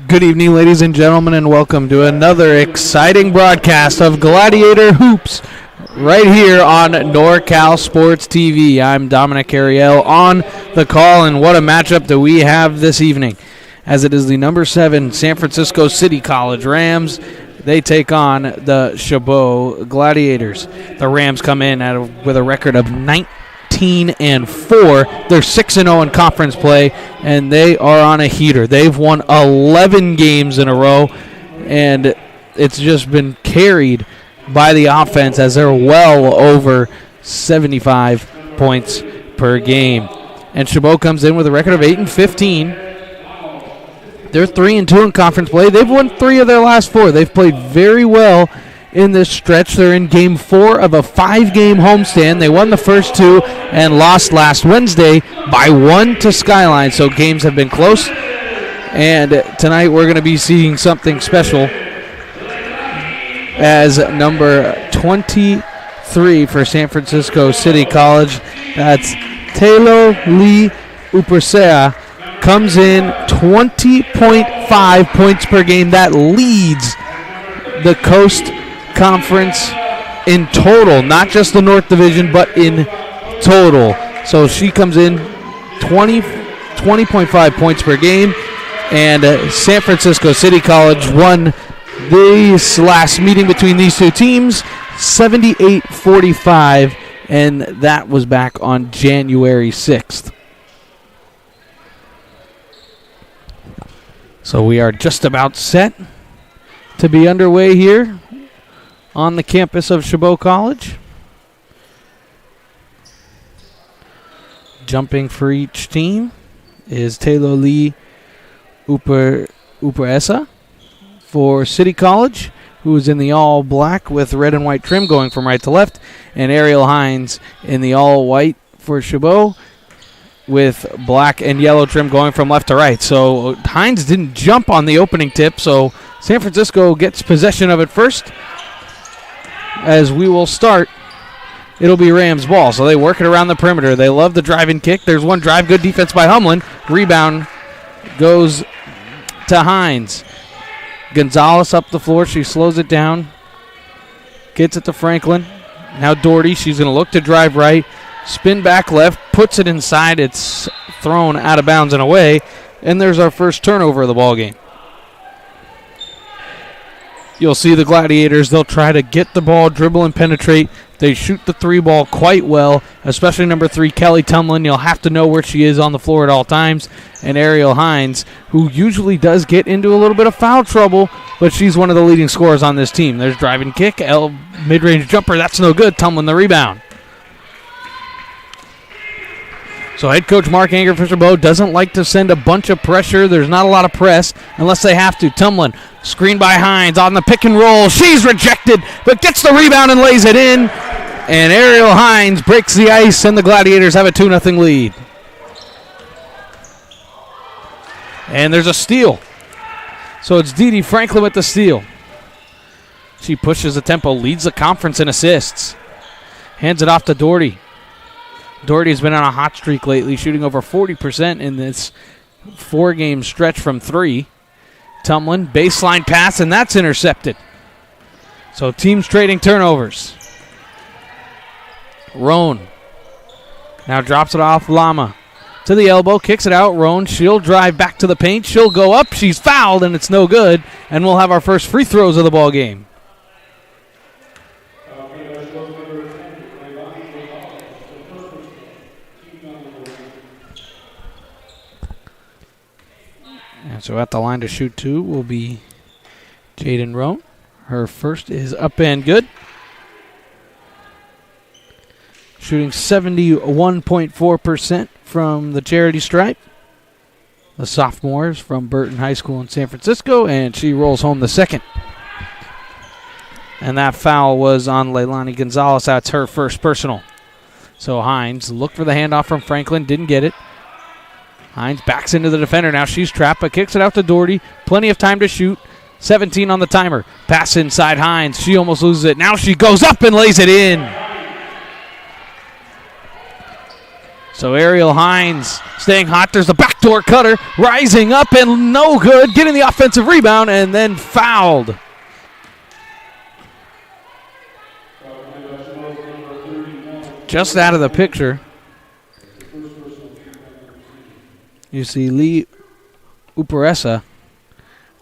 Good evening, ladies and gentlemen, and welcome to another exciting broadcast of Gladiator Hoops right here on NorCal Sports TV. I'm Dominic Ariel on the call, and what a matchup do we have this evening, as it is the number 7 San Francisco City College Rams. They take on the Chabot Gladiators. The Rams come in with a record of 19-4. They're 6-0 in conference play, and they are on a heater. They've won 11 games in a row, and it's just been carried by the offense as they're well over 75 points per game. And Chabot comes in with a record of 8-15. They're 3-2 in conference play. They've won 3 of their last 4. They've played very well in this stretch. They're in Game 4 of a 5-game homestand. They won the first 2 and lost last Wednesday by 1 to Skyline. So games have been close. And tonight we're going to be seeing something special, as number 23 for San Francisco City College, that's Taylor Lee Upersea, comes in 20.5 points per game. That leads the Coast Conference in total, not just the North Division, but in total. So she comes in 20.5 points per game, and San Francisco City College won this last meeting between these two teams 78-45, and that was back on January 6th. So we are just about set to be underway here on the campus of Chabot College. Jumping for each team is Taylor Lee Uperesa for City College, who is in the all-black with red and white trim going from right to left, and Ariel Hines in the all-white for Chabot with black and yellow trim going from left to right. So Hines didn't jump on the opening tip, so San Francisco gets possession of it first. As we will start, it'll be Rams ball. So they work it around the perimeter. They love the drive and kick. There's one drive. Good defense by Humlin. Rebound goes to Hines. Gonzalez up the floor. She slows it down. Gets it to Franklin. Now Doherty. She's going to look to drive right. Spin back left. Puts it inside. It's thrown out of bounds and away. And there's our first turnover of the ball game. You'll see the Gladiators, they'll try to get the ball, dribble, and penetrate. They shoot the 3 ball quite well, especially number 3, Kelly Tumlin. You'll have to know where she is on the floor at all times. And Ariel Hines, who usually does get into a little bit of foul trouble, but she's one of the leading scorers on this team. There's driving kick, mid-range jumper, that's no good. Tumlin the rebound. So head coach Mark Anger for Chabot doesn't like to send a bunch of pressure. There's not a lot of press unless they have to. Tumlin, screen by Hines on the pick and roll. She's rejected, but gets the rebound and lays it in. And Ariel Hines breaks the ice, and the Gladiators have a 2-0 lead. And there's a steal. So it's Dee Dee Franklin with the steal. She pushes the tempo, leads the conference in assists. Hands it off to Doherty. Doherty's been on a hot streak lately, shooting over 40% in this 4-game stretch from 3. Tumlin, baseline pass, and that's intercepted. So teams trading turnovers. Roan now drops it off Lama. To the elbow, kicks it out. Roan, she'll drive back to the paint. She'll go up. She's fouled, and it's no good. And we'll have our first free throws of the ball game. And so at the line to shoot 2 will be Jaden Roan. Her first is up and good. Shooting 71.4% from the charity stripe. The sophomores from Burton High School in San Francisco, and she rolls home the second. And that foul was on Leilani Gonzalez. That's her first personal. So Hines looked for the handoff from Franklin, didn't get it. Hines backs into the defender. Now she's trapped, but kicks it out to Doherty. Plenty of time to shoot. 17 on the timer. Pass inside Hines. She almost loses it. Now she goes up and lays it in. So Ariel Hines staying hot. There's the backdoor cutter. Rising up and no good. Getting the offensive rebound and then fouled. Just out of the picture, you see Lee Uparesa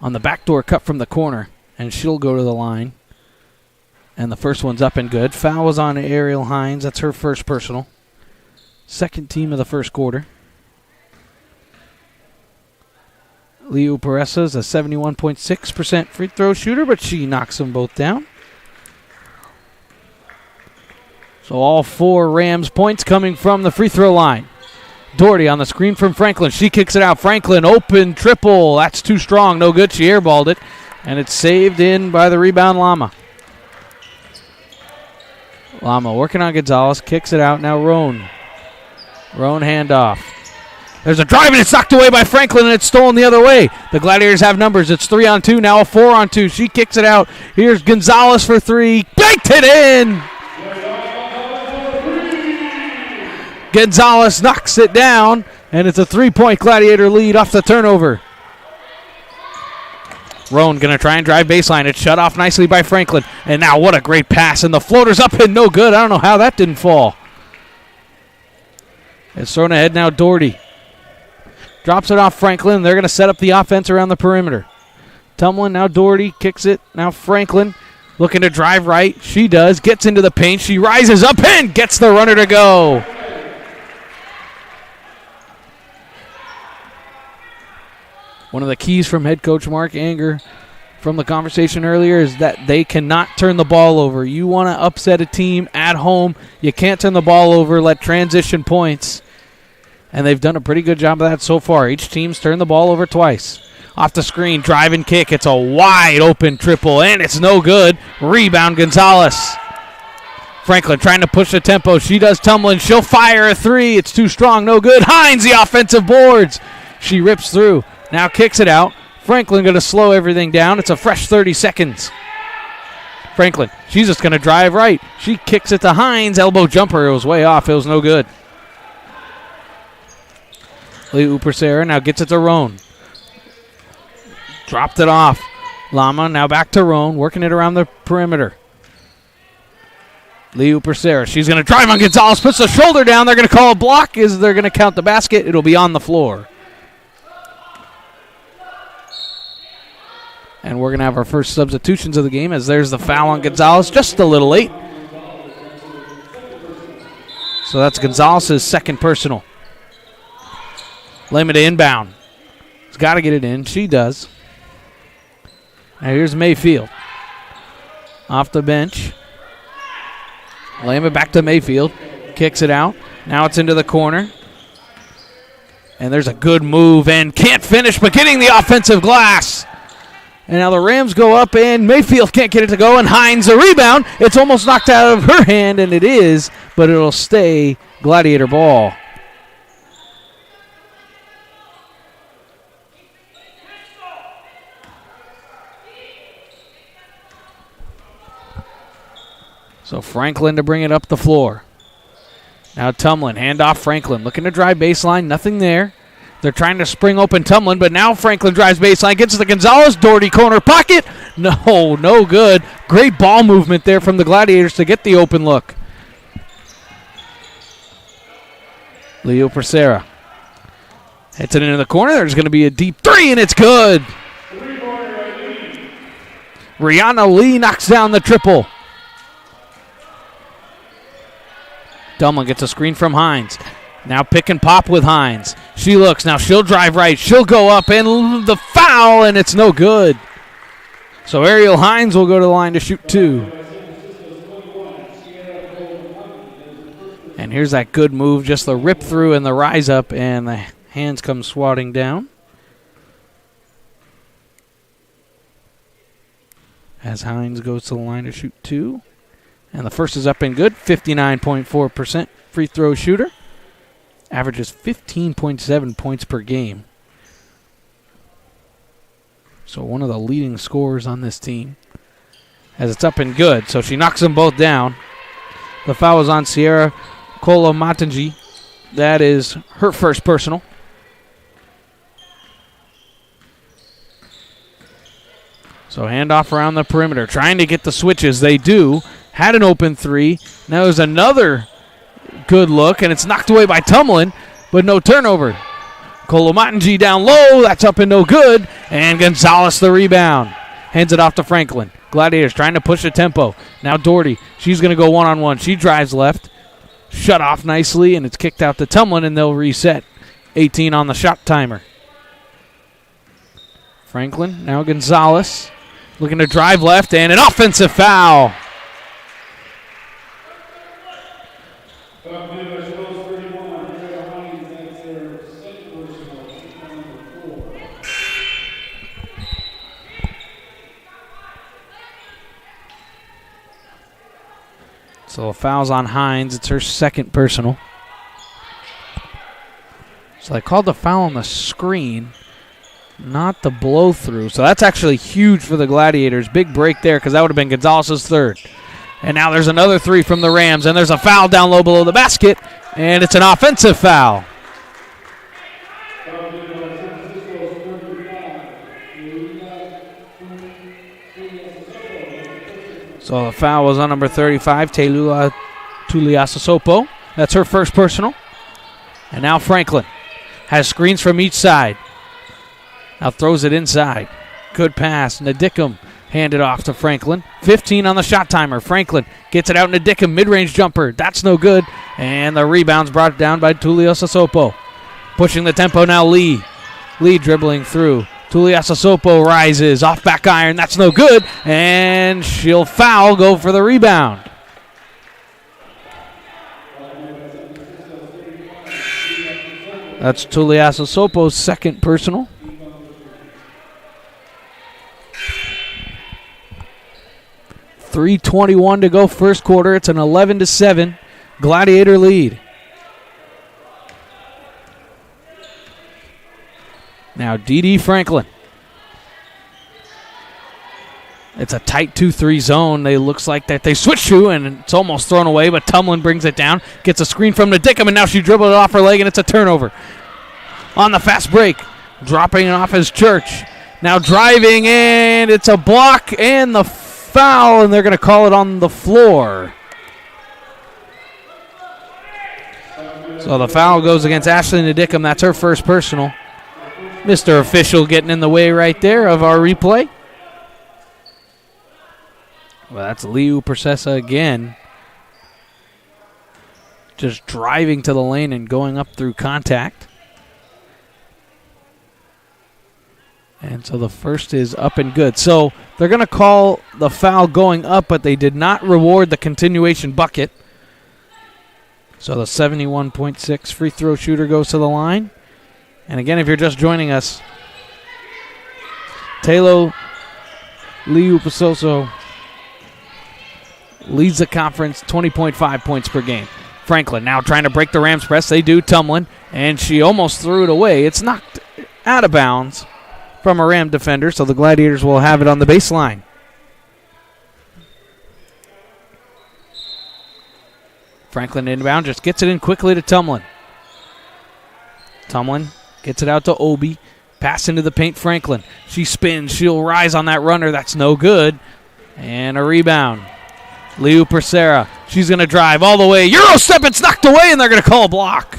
on the backdoor cut from the corner, and she'll go to the line. And the first one's up and good. Foul was on Ariel Hines. That's her first personal. Second team of the first quarter. Lee Uparesa is a 71.6% free throw shooter, but she knocks them both down. So all 4 Rams points coming from the free throw line. Doherty on the screen from Franklin. She kicks it out. Franklin, open triple. That's too strong. No good. She airballed it. And it's saved in by the rebound, Lama. Lama working on Gonzalez. Kicks it out. Now Roan. Roan handoff. There's a drive, and it's knocked away by Franklin, and it's stolen the other way. The Gladiators have numbers. It's 3-on-2. Now a 4-on-2. She kicks it out. Here's Gonzalez for 3. Banked it in. Gonzalez knocks it down, and it's a 3-point Gladiator lead off the turnover. Roan going to try and drive baseline. It's shut off nicely by Franklin. And now what a great pass, and the floater's up and no good. I don't know how that didn't fall. It's thrown ahead now, Doherty. Drops it off Franklin. They're going to set up the offense around the perimeter. Tumlin, now Doherty, kicks it. Now Franklin looking to drive right. She does. Gets into the paint. She rises up and gets the runner to go. One of the keys from head coach Mark Anger from the conversation earlier is that they cannot turn the ball over. You want to upset a team at home, you can't turn the ball over, let transition points. And they've done a pretty good job of that so far. Each team's turned the ball over twice. Off the screen, drive and kick. It's a wide open triple, and it's no good. Rebound, Gonzalez. Franklin trying to push the tempo. She does. Tumlin. She'll fire a 3. It's too strong, no good. Hines, the offensive boards. She rips through. Now kicks it out. Franklin going to slow everything down. It's a fresh 30 seconds. Franklin, she's just going to drive right. She kicks it to Hines. Elbow jumper. It was way off. It was no good. Lee Upersera now gets it to Roan. Dropped it off. Lama now back to Roan, working it around the perimeter. Lee Upersera, she's going to drive on Gonzalez, puts the shoulder down. They're going to call a block. They're going to count the basket. It'll be on the floor. And we're going to have our first substitutions of the game as there's the foul on Gonzalez, just a little late. So that's Gonzalez's second personal. Lema to inbound. He's got to get it in. She does. Now here's Mayfield. Off the bench. Lema back to Mayfield. Kicks it out. Now it's into the corner. And there's a good move and can't finish, but getting the offensive glass. And now the Rams go up, and Mayfield can't get it to go, and Hines a rebound. It's almost knocked out of her hand, and it is, but it'll stay Gladiator ball. So Franklin to bring it up the floor. Now Tumlin, handoff Franklin. Looking to drive baseline, nothing there. They're trying to spring open Tumlin, but now Franklin drives baseline, gets to the Gonzalez. Doherty corner pocket. No good. Great ball movement there from the Gladiators to get the open look. Leo Persera hits it into the corner. There's going to be a deep three, and it's good. Rihanna Lee knocks down the triple. Tumlin gets a screen from Hines. Now pick and pop with Hines. She looks. Now she'll drive right. She'll go up, and the foul, and it's no good. So Ariel Hines will go to the line to shoot 2. And here's that good move, just the rip through and the rise up, and the hands come swatting down. As Hines goes to the line to shoot 2. And the first is up and good, 59.4% free throw shooter. Averages 15.7 points per game. So one of the leading scorers on this team. As it's up and good, so she knocks them both down. The foul is on Sierra Kolomatanji. That is her first personal. So handoff around the perimeter, trying to get the switches. They do. Had an open 3. Now there's another good look, and it's knocked away by Tumlin, but no turnover. Kolomatanji down low. That's up and no good. And Gonzalez the rebound. Hands it off to Franklin. Gladiators trying to push the tempo. Now Doherty. She's going to go one-on-one. She drives left. Shut off nicely, and it's kicked out to Tumlin, and they'll reset. 18 on the shot timer. Franklin, now Gonzalez. Looking to drive left, and an offensive foul. So a foul's on Hines. It's her second personal. So they called the foul on the screen, not the blow through. So that's actually huge for the Gladiators. Big break there because that would have been Gonzalez's third. And now there's another 3 from the Rams, and there's a foul down low below the basket, and it's an offensive foul. So the foul was on number 35, Telula Tuliasasopo. That's her first personal. And now Franklin has screens from each side. Now throws it inside. Good pass. Nadickum handed off to Franklin. 15 on the shot timer. Franklin gets it out. Nadickum, mid-range jumper. That's no good. And the rebound's brought down by Tuliasasopo. Pushing the tempo now, Lee. Lee dribbling through. Tuliasasopo rises. Off back iron. That's no good. And she'll foul. Go for the rebound. That's Tuliasasopo's second personal. .321 to go first quarter. It's an 11-7 Gladiator lead. Now D.D. Franklin. It's a tight 2-3 zone. They looks like that they switch to, and it's almost thrown away, but Tumlin brings it down. Gets a screen from Nadickum, and now she dribbled it off her leg, and it's a turnover. On the fast break. Dropping it off as Church. Now driving, and it's a block, and the foul, and they're going to call it on the floor. So the foul goes against Ashley Nadickum. That's her first personal. Mr. Official getting in the way right there of our replay. Well, that's Liu Persesa again. Just driving to the lane and going up through contact. And so the first is up and good. So they're going to call the foul going up, but they did not reward the continuation bucket. So the 71.6 free throw shooter goes to the line. And again, if you're just joining us, Telo Liupasoso leads the conference, 20.5 points per game. Franklin now trying to break the Rams press. They do. Tumlin, and she almost threw it away. It's knocked out of bounds from a Ram defender, so the Gladiators will have it on the baseline. Franklin inbound, just gets it in quickly to Tumlin. Tumlin gets it out to Obi. Pass into the paint, Franklin. She spins. She'll rise on that runner. That's no good. And a rebound. Liu Persera. She's going to drive all the way. Euro step, it's knocked away, and they're going to call a block.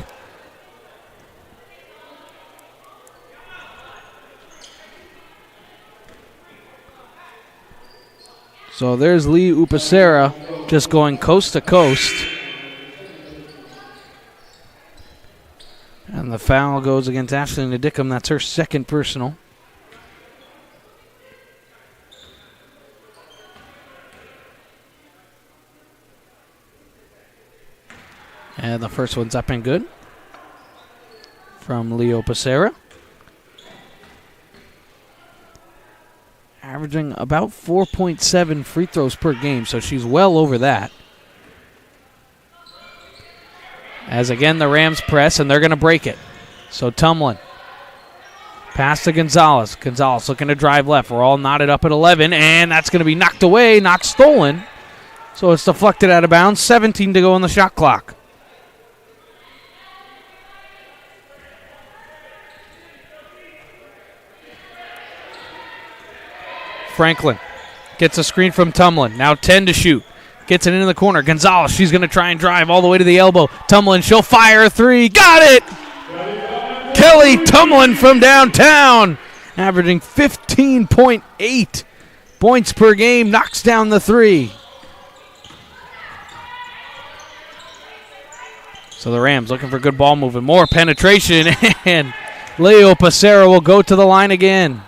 So there's Lee Upasera just going coast to coast. And the foul goes against Ashley Nadickum. That's her second personal. And the first one's up and good from Leo Pasera. Averaging about 4.7 free throws per game, so she's well over that. As again, the Rams press, and they're going to break it. So Tumlin. Pass to Gonzalez. Gonzalez looking to drive left. We're all knotted up at 11, and that's going to be knocked away, not stolen. So it's deflected out of bounds. 17 to go on the shot clock. Franklin gets a screen from Tumlin. Now 10 to shoot. Gets it into the corner. Gonzalez, she's going to try and drive all the way to the elbow. Tumlin, she'll fire a three. Got it! Kelly Tumlin from downtown, averaging 15.8 points per game, knocks down the three. So the Rams looking for good ball movement. More penetration, and Leo Pasera will go to the line again.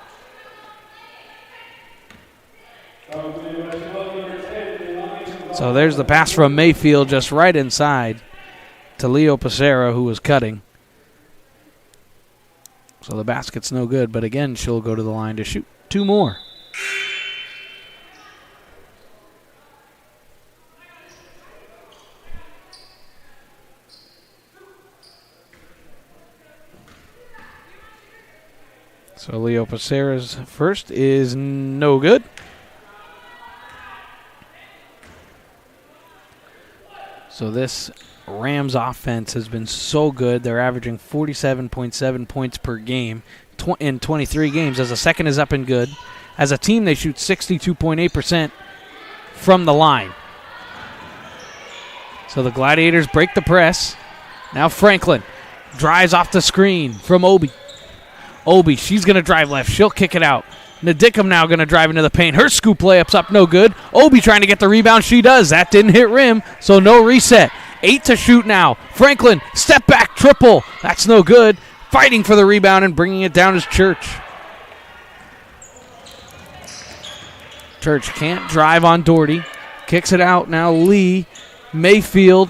So there's the pass from Mayfield just right inside to Leo Pasera, who was cutting. So the basket's no good, but again, she'll go to the line to shoot two more. So Leo Pasera's first is no good. So this Rams offense has been so good. They're averaging 47.7 points per game in 23 games. As a second is up and good. As a team, they shoot 62.8% from the line. So the Gladiators break the press. Now Franklin drives off the screen from Obi. Obi, she's going to drive left. She'll kick it out. Nadickum now going to drive into the paint. Her scoop layup's up, no good. Obi trying to get the rebound. She does. That didn't hit rim, so no reset. 8 to shoot now. Franklin, step back, triple. That's no good. Fighting for the rebound and bringing it down is Church. Church can't drive on Doherty. Kicks it out now. Lee. Mayfield.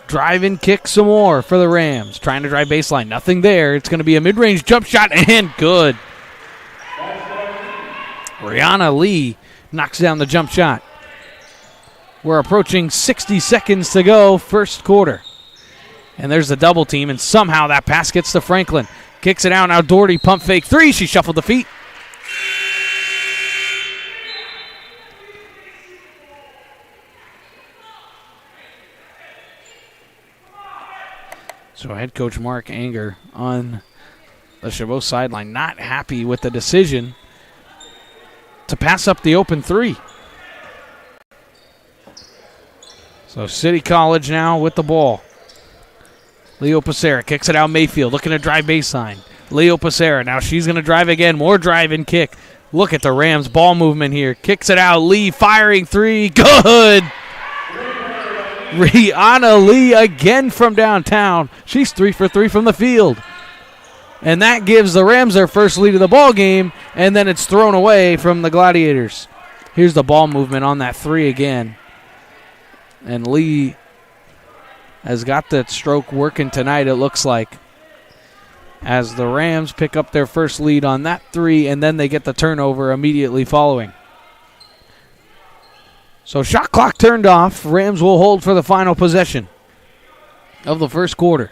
Drive and kick some more for the Rams. Trying to drive baseline. Nothing there. It's going to be a mid-range jump shot and good. Rihanna Lee knocks down the jump shot. We're approaching 60 seconds to go, first quarter. And there's the double team, and somehow that pass gets to Franklin. Kicks it out, now Doherty, pump fake three. She shuffled the feet. So head coach Mark Anger on the Chabot sideline, not happy with the decision to pass up the open three. So City College now with the ball. Leo Pasera kicks it out. Mayfield looking to drive baseline. Leo Pasera, now she's going to drive again. More drive and kick. Look at the Rams ball movement here. Kicks it out. Lee firing three. Good! Rihanna Lee again from downtown. She's 3 for 3 from the field. And that gives the Rams their first lead of the ball game, and then it's thrown away from the Gladiators. Here's the ball movement on that three again. And Lee has got that stroke working tonight, it looks like, as the Rams pick up their first lead on that three, and then they get the turnover immediately following. So shot clock turned off. Rams will hold for the final possession of the first quarter.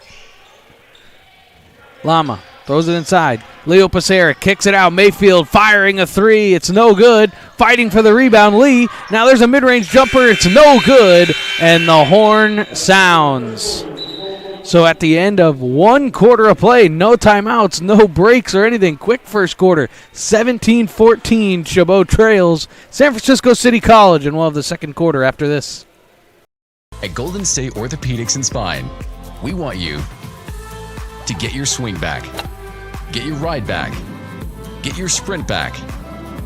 Lama Throws it inside. Leo Pacera kicks it out. Mayfield firing a three. It's no good. Fighting for the rebound. Lee. Now there's a mid-range jumper. It's no good. And the horn sounds. So at the end of 1 quarter of play, no timeouts, no breaks or anything. Quick first quarter. 17-14. Chabot trails San Francisco City College. And we'll have the second quarter after this. At Golden State Orthopedics and Spine, we want you to get your swing back, get your ride back, get your sprint back.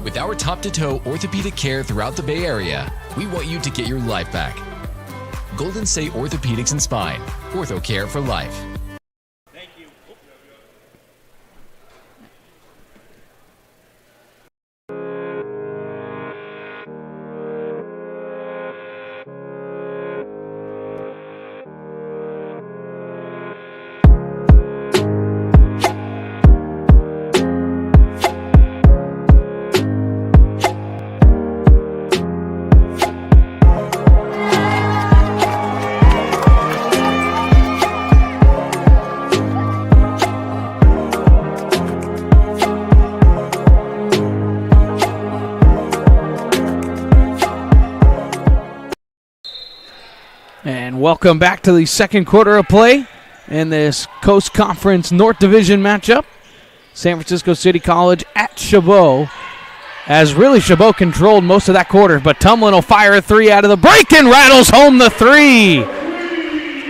With our top-to-toe orthopedic care throughout the Bay Area, we want you to get your life back. Golden State Orthopedics and Spine, ortho care for life. Thank you. And welcome back to the second quarter of play in this Coast Conference North Division matchup. San Francisco City College at Chabot. As really Chabot controlled most of that quarter, but Tumlin will fire a three out of the break and rattles home the three.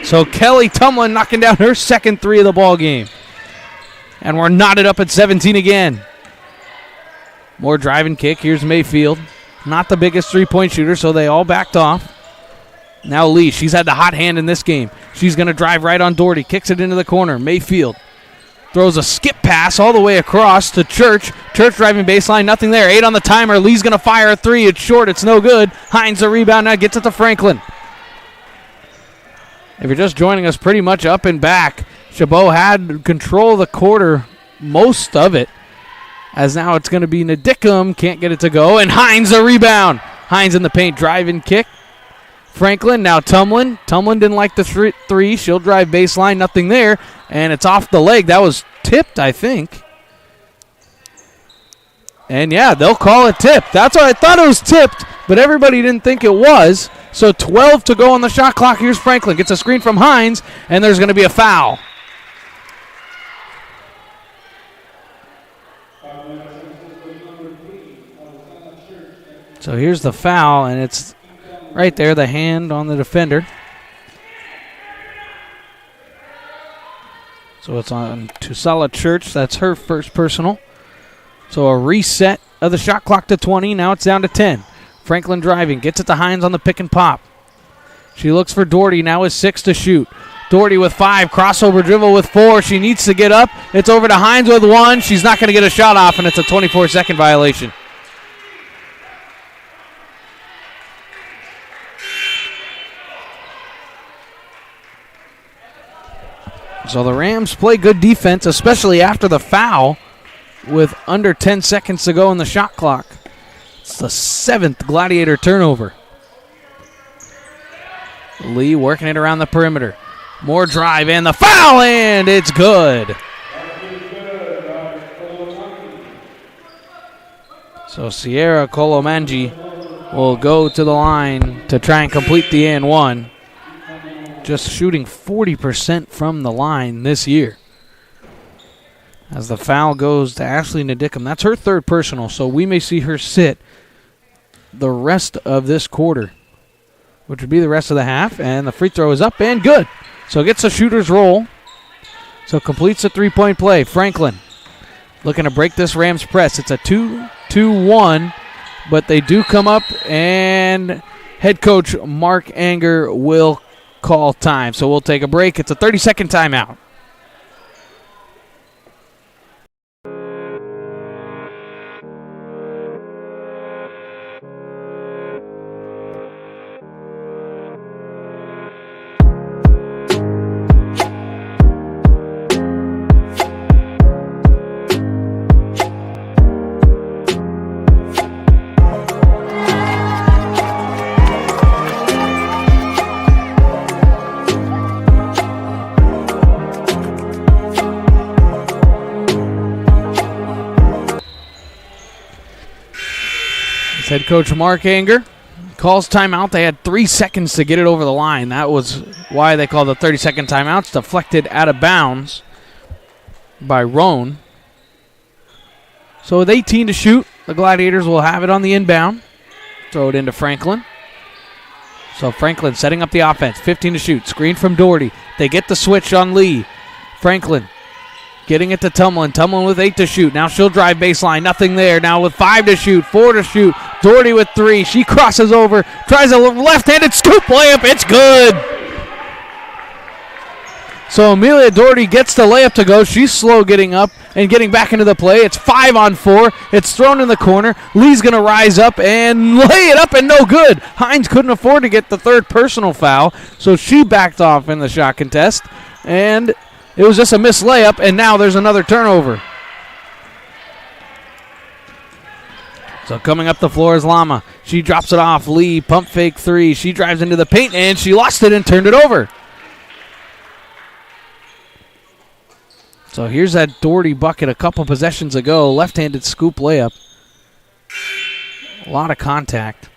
So Kelly Tumlin knocking down her second three of the ball game. And we're knotted up at 17 again. More drive and kick. Here's Mayfield. Not the biggest three-point shooter, so they all backed off. Now Lee, she's had the hot hand in this game. She's going to drive right on Doherty. Kicks it into the corner. Mayfield throws a skip pass all the way across to Church. Church driving baseline, nothing there. 8 on the timer. Lee's going to fire a three. It's short. It's no good. Hines the rebound now. Gets it to Franklin. If you're just joining us, pretty much up and back. Chabot had control of the quarter, most of it. As now it's going to be Nadickum. Can't get it to go. And Hines the rebound. Hines in the paint. Drive and kick. Franklin, now Tumlin. Tumlin didn't like the three. She'll drive baseline, nothing there. And it's off the leg. That was tipped, I think. And yeah, they'll call it tipped. That's what I thought it was tipped, but everybody didn't think it was. So 12 to go on the shot clock. Here's Franklin. Gets a screen from Hines, and there's going to be a foul. So here's the foul, and it's right there, the hand on the defender. So it's on Tusala Church. That's her first personal. So a reset of the shot clock to 20. Now it's down to 10. Franklin driving. Gets it to Hines on the pick and pop. She looks for Doherty. Now is 6 to shoot. Doherty with 5. Crossover dribble with 4. She needs to get up. It's over to Hines with 1. She's not going to get a shot off, and it's a 24-second violation. So the Rams play good defense, especially after the foul with under 10 seconds to go in the shot clock. It's the 7th Gladiator turnover. Lee working it around the perimeter. More drive and the foul, and it's good. So Sierra Colomangi will go to the line to try and complete the and one. Just shooting 40% from the line this year. As the foul goes to Ashley Nadickum. That's her third personal, so we may see her sit the rest of this quarter, which would be the rest of the half. And the free throw is up and good. So gets a shooter's roll. So completes the three-point play. Franklin looking to break this Rams press. It's a 2-2-1, but they do come up, and head coach Mark Anger will call time. So we'll take a break. It's a 30-second timeout. Head coach Mark Anger calls timeout. They had 3 seconds to get it over the line. That was why they called the 30-second timeouts. Deflected out of bounds by Roan. So with 18 to shoot, the Gladiators will have it on the inbound. Throw it into Franklin. So Franklin setting up the offense. 15 to shoot. Screen from Doherty. They get the switch on Lee. Franklin getting it to Tumlin. Tumlin with 8 to shoot. Now she'll drive baseline. Nothing there. Now with 5 to shoot. 4 to shoot. Doherty with 3. She crosses over. Tries a left-handed scoop layup. It's good. So Amelia Doherty gets the layup to go. She's slow getting up and getting back into the play. It's 5-on-4. It's thrown in the corner. Lee's going to rise up and lay it up and no good. Hines couldn't afford to get the third personal foul, so she backed off in the shot contest. And it was just a missed layup, and now there's another turnover. So coming up the floor is Lama. She drops it off. Lee, pump fake 3. She drives into the paint, and she lost it and turned it over. So here's that Doherty bucket a couple possessions ago. Left-handed scoop layup. A lot of contact.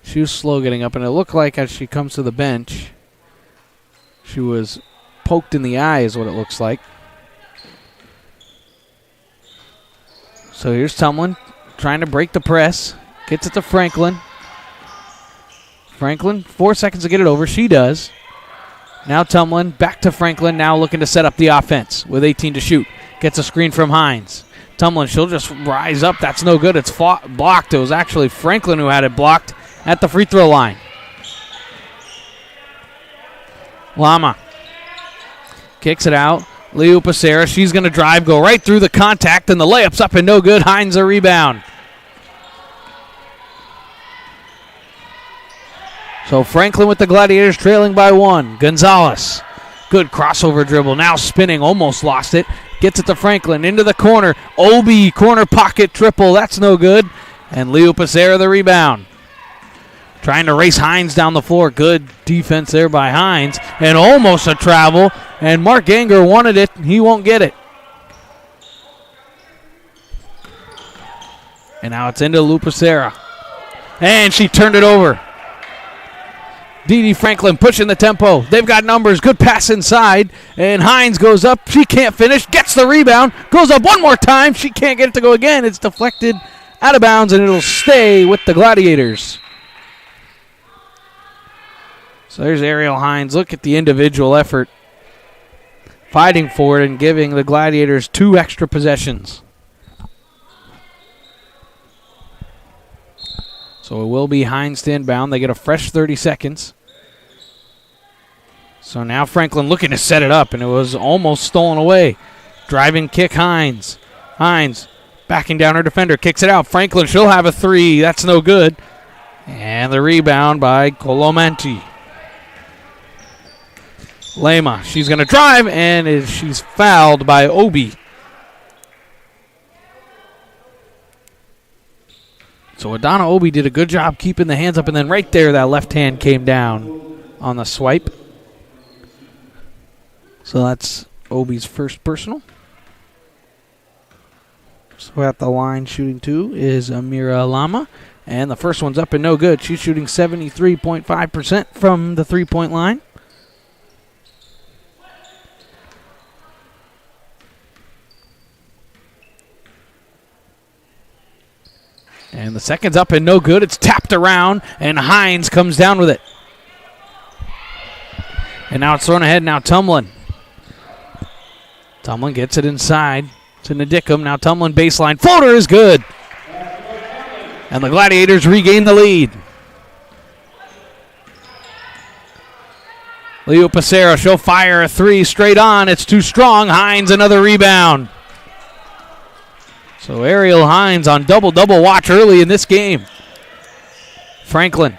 She was slow getting up, and it looked like as she comes to the bench, she was poked in the eye is what it looks like. So here's Tumlin trying to break the press. Gets it to Franklin. Franklin, 4 seconds to get it over. She does. Now Tumlin, back to Franklin, now looking to set up the offense with 18 to shoot. Gets a screen from Hines. Tumlin, she'll just rise up. That's no good. It's blocked. It was actually Franklin who had it blocked at the free throw line. Lama kicks it out. Leo Pacera, she's going to drive, go right through the contact, and the layup's up and no good. Hines a rebound. So Franklin with the Gladiators trailing by 1. Gonzalez, good crossover dribble. Now spinning, almost lost it. Gets it to Franklin, into the corner. Obi, corner pocket triple. That's no good. And Leo Pacera the rebound. Trying to race Hines down the floor. Good defense there by Hines. And almost a travel. And Mark Anger wanted it. He won't get it. And now it's into Leo Pacera. And she turned it over. Dee Franklin pushing the tempo. They've got numbers. Good pass inside. And Hines goes up. She can't finish. Gets the rebound. Goes up one more time. She can't get it to go again. It's deflected out of bounds, and it'll stay with the Gladiators. So there's Ariel Hines. Look at the individual effort. Fighting for it and giving the Gladiators 2 extra possessions. So it will be Hines to inbound. They get a fresh 30 seconds. So now Franklin looking to set it up, and it was almost stolen away. Driving kick Hines. Hines backing down her defender. Kicks it out. Franklin, she'll have a 3. That's no good. And the rebound by Colomanti. Lema, she's going to drive, and she's fouled by Obi. So Adana Obi did a good job keeping the hands up, and then right there that left hand came down on the swipe. So that's Obi's first personal. So at the line shooting 2 is Amira Lama, and the first one's up and no good. She's shooting 73.5% from the three-point line. And the second's up and no good. It's tapped around, and Hines comes down with it. And now it's thrown ahead. Now Tumlin. Tumlin gets it inside to Nadickum. Now Tumlin baseline. Floater is good. And the Gladiators regain the lead. Leo Pacera, she'll fire a 3 straight on. It's too strong. Hines another rebound. So Ariel Hines on double-double watch early in this game. Franklin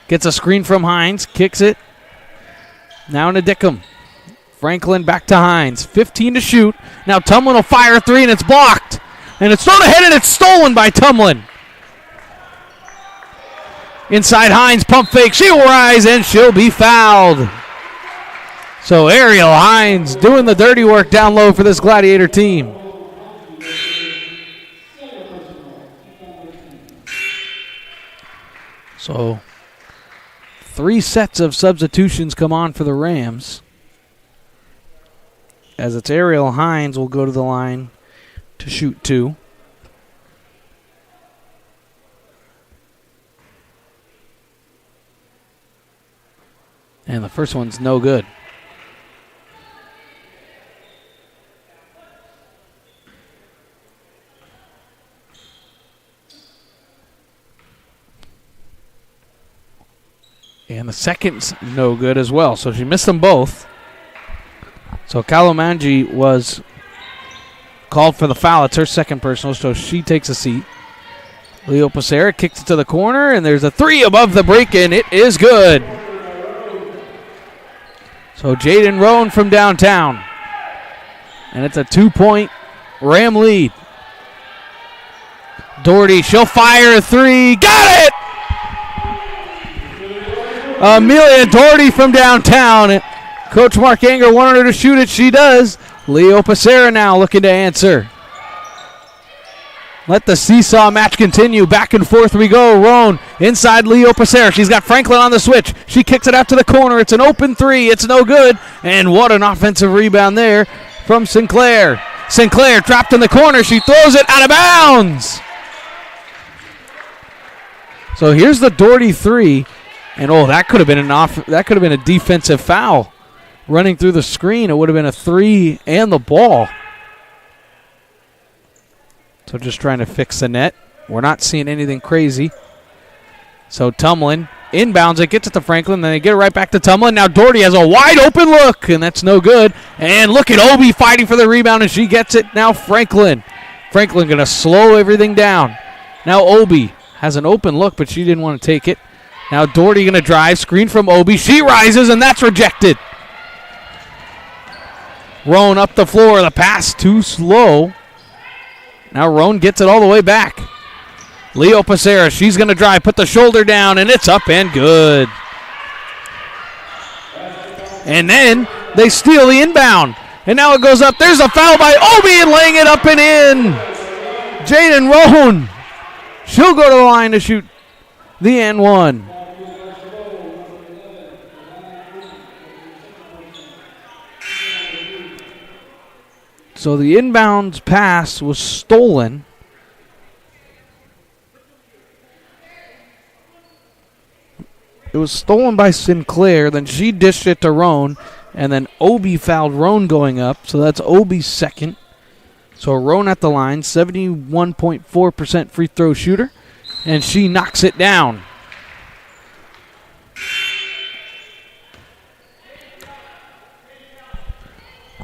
gets a screen from Hines, kicks it. Now Nadickum. Franklin back to Hines. 15 to shoot. Now Tumlin will fire a 3, and it's blocked. And it's thrown ahead, and it's stolen by Tumlin. Inside Hines, pump fake. She will rise, and she'll be fouled. So Ariel Hines doing the dirty work down low for this Gladiator team. So 3 sets of substitutions come on for the Rams. As it's Ariel Hines will go to the line to shoot 2. And the first one's no good. And the second's no good as well. So she missed them both. So Kalomanji was called for the foul. It's her second personal, so she takes a seat. Leo Pacera kicks it to the corner, and there's a 3 above the break, and it is good. So Jaden Roan from downtown. And it's a 2-point Ram lead. Doherty, she'll fire a 3. Got it! Amelia Doherty from downtown. Coach Mark Anger wanted her to shoot it. She does. Leo Pacera now looking to answer. Let the seesaw match continue. Back and forth we go. Roan inside Leo Pacera. She's got Franklin on the switch. She kicks it out to the corner. It's an open 3. It's no good. And what an offensive rebound there from Sinclair. Sinclair trapped in the corner. She throws it out of bounds. So here's the Doherty 3. And that could have been a defensive foul. Running through the screen, it would have been a 3 and the ball. So just trying to fix the net. We're not seeing anything crazy. So Tumlin inbounds it, gets it to Franklin, then they get it right back to Tumlin. Now Doherty has a wide open look, and that's no good. And look at Obi fighting for the rebound, and she gets it. Now Franklin. Franklin going to slow everything down. Now Obi has an open look, but she didn't want to take it. Now Doherty going to drive, screen from Obi. She rises, and that's rejected. Roan up the floor. The pass too slow. Now Roan gets it all the way back. Leo Pacera, she's going to drive, put the shoulder down, and it's up and good. And then they steal the inbound. And now it goes up. There's a foul by Obi and laying it up and in. Jaden Roan. She'll go to the line to shoot the N1. So the inbounds pass was stolen. It was stolen by Sinclair. Then she dished it to Roan. And then Obi fouled Roan going up. So that's Obi's second. So Roan at the line, 71.4% free throw shooter. And she knocks it down.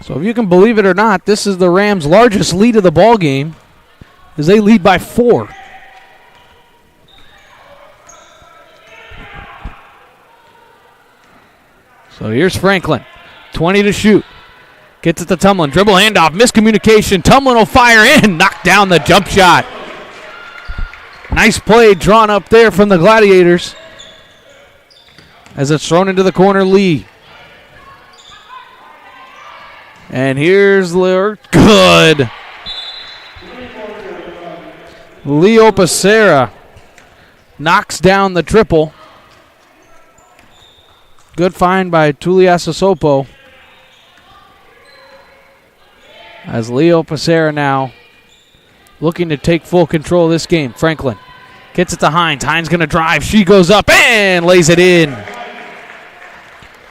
So if you can believe it or not, this is the Rams' largest lead of the ball game, as they lead by 4. So here's Franklin, 20 to shoot. Gets it to Tumlin, dribble handoff, miscommunication. Tumlin will fire in, knock down the jump shot. Nice play drawn up there from the Gladiators. As it's thrown into the corner, Lee. And here's Leo. Good. Leo Pacera knocks down the triple. Good find by Tuliasasopo. As Leo Pacera now looking to take full control of this game. Franklin gets it to Hines. Hines going to drive. She goes up and lays it in.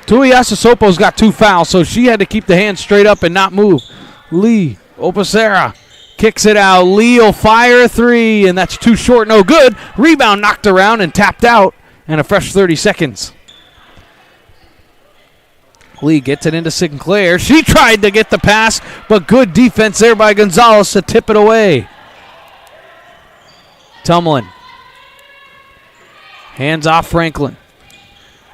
Tuliasasopo's got 2 fouls, so she had to keep the hands straight up and not move. Lee Opacera kicks it out. Lee will fire a 3, and that's too short. No good. Rebound knocked around and tapped out, and a fresh 30 seconds. Lee gets it into Sinclair. She tried to get the pass, but good defense there by Gonzalez to tip it away. Tumlin. Hands off Franklin.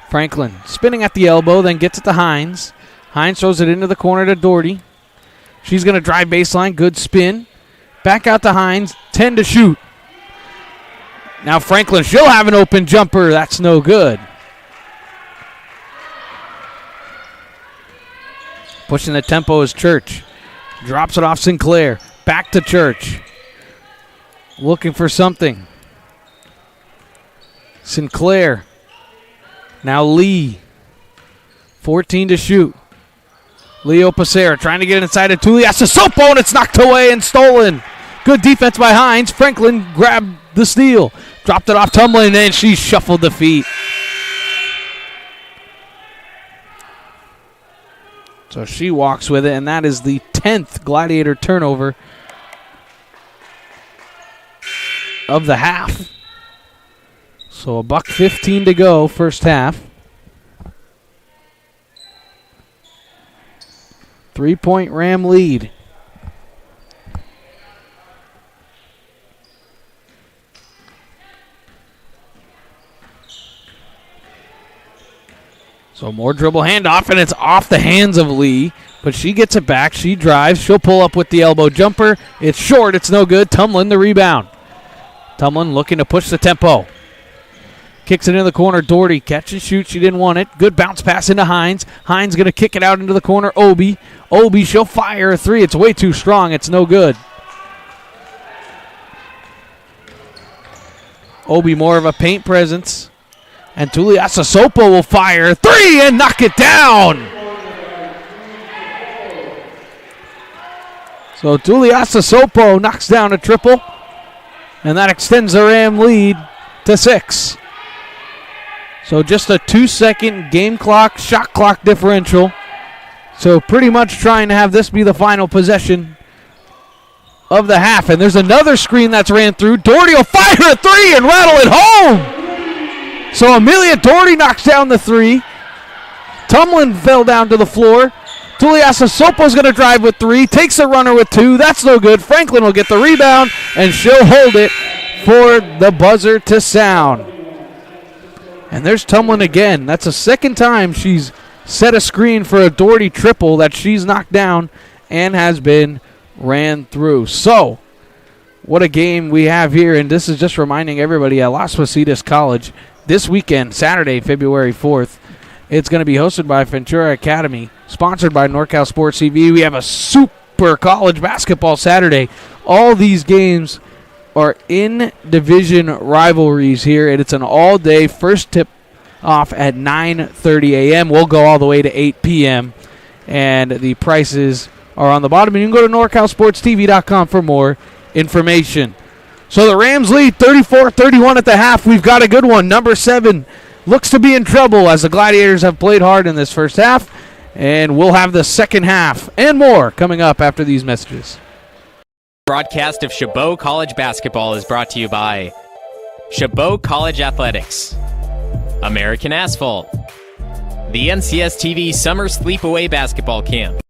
Franklin spinning at the elbow, then gets it to Hines. Hines throws it into the corner to Doherty. She's going to drive baseline. Good spin. Back out to Hines. 10 to shoot. Now Franklin, she'll have an open jumper. That's no good. Pushing the tempo is Church. Drops it off Sinclair. Back to Church. Looking for something. Sinclair. Now Lee. 14 to shoot. Leo Pacera trying to get it inside of Tuliasasopo, and it's knocked away and stolen. Good defense by Hines. Franklin grabbed the steal. Dropped it off Tumlin, and she shuffled the feet. So she walks with it, and that is the 10th Gladiator turnover of the half. So $1:15 to go, first half. 3-point Ram lead. So more dribble handoff, and it's off the hands of Lee. But she gets it back. She drives. She'll pull up with the elbow jumper. It's short. It's no good. Tumlin the rebound. Tumlin looking to push the tempo. Kicks it into the corner. Doherty catch and shoot. She didn't want it. Good bounce pass into Hines. Hines going to kick it out into the corner. Obi, she'll fire a three. It's way too strong. It's no good. Obi more of a paint presence. And Tuliasasopo will fire a three and knock it down. So Tuliasasopo knocks down a triple. And that extends the Ram lead to 6. So just a 2-second game clock, shot clock differential. So pretty much trying to have this be the final possession of the half. And there's another screen that's ran through. Doherty will fire a three and rattle it home. So Amelia Doherty knocks down the three. Tumlin fell down to the floor. Tuliasasopo's going to drive with three. Takes a runner with two. That's no good. Franklin will get the rebound, and she'll hold it for the buzzer to sound. And there's Tumlin again. That's the second time she's set a screen for a Doherty triple that she's knocked down and has been ran through. So, what a game we have here. And this is just reminding everybody at Las Positas College this weekend, Saturday, February 4th, it's going to be hosted by Ventura Academy, sponsored by NorCal Sports TV. We have a super college basketball Saturday. All these games are in-division rivalries here, and it's an all-day first tip off at 9:30 a.m. We'll go all the way to 8 p.m., and the prices are on the bottom. And you can go to NorCalSportsTV.com for more information. So the Rams lead 34-31 at the half. We've got a good one. Number 7 looks to be in trouble as the Gladiators have played hard in this first half, and we'll have the second half and more coming up after these messages. Broadcast of Chabot College Basketball is brought to you by Chabot College Athletics, American Asphalt, the NCSTV Summer Sleepaway Basketball Camp,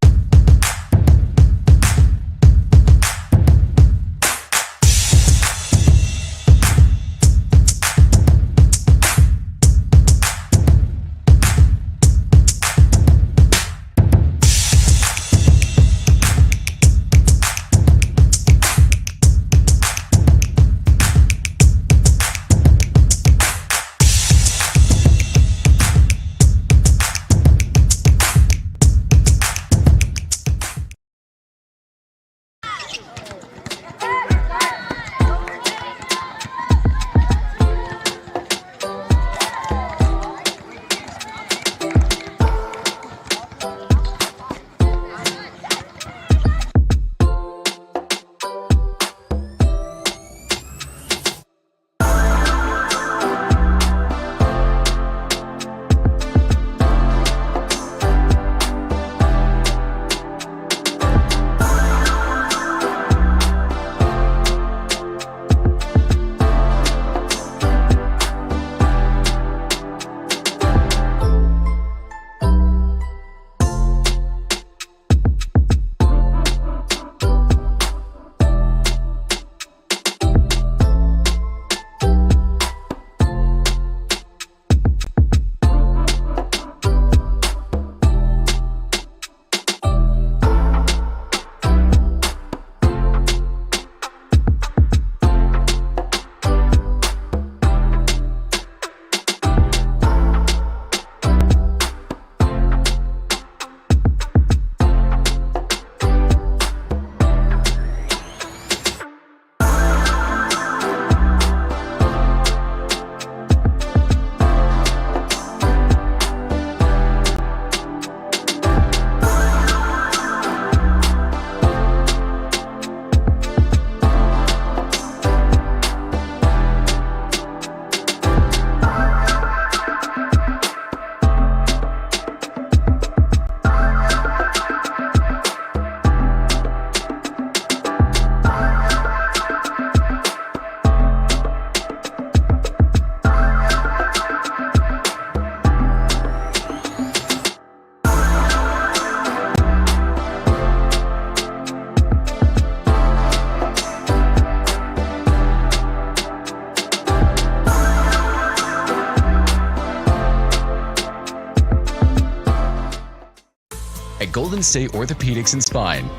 At Golden State Orthopedics and Spine,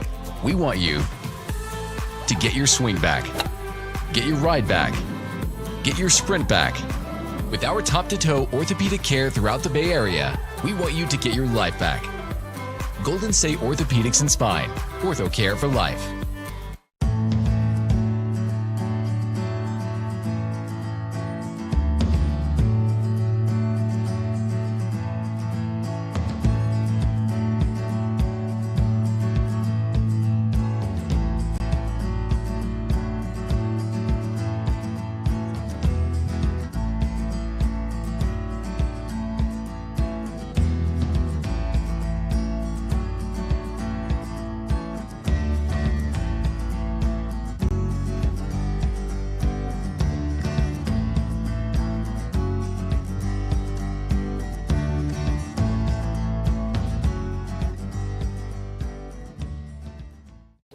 we want you to get your swing back, get your ride back, get your sprint back. With our top-to-toe orthopedic care throughout the Bay Area, we want you to get your life back. Golden State Orthopedics and Spine, ortho care for life.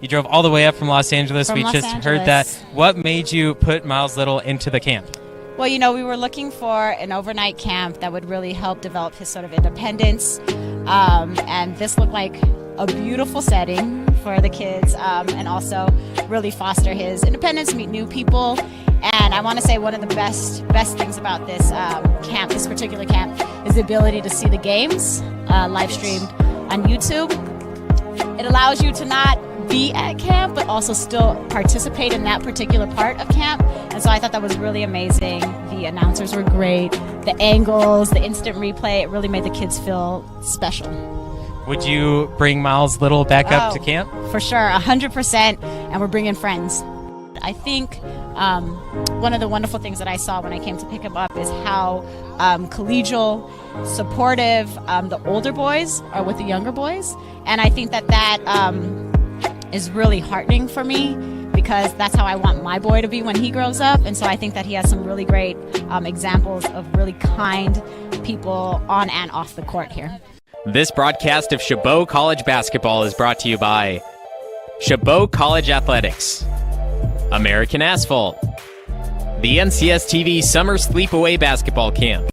You drove all the way up from Los Angeles. From we Los just Angeles. heard that. What made you put Miles Little into the camp? Well, we were looking for an overnight camp that would really help develop his sort of independence. And this looked like a beautiful setting for the kids, and also really foster his independence, meet new people. And I want to say one of the best things about this camp, this particular camp, is the ability to see the games live streamed on YouTube. It allows you to not be at camp, but also still participate in that particular part of camp. And so I thought that was really amazing. The announcers were great. The angles, the instant replay, it really made the kids feel special. Would you bring Miles Little back up to camp? For sure, 100%. And we're bringing friends. I think one of the wonderful things that I saw when I came to pick him up is how collegial, supportive the older boys are with the younger boys. And I think that is really heartening for me, because that's how I want my boy to be when he grows up. And so I think that he has some really great examples of really kind people on and off the court here. This broadcast of Chabot College Basketball is brought to you by Chabot College Athletics, American Asphalt, the NCS TV Summer Sleepaway Basketball Camp.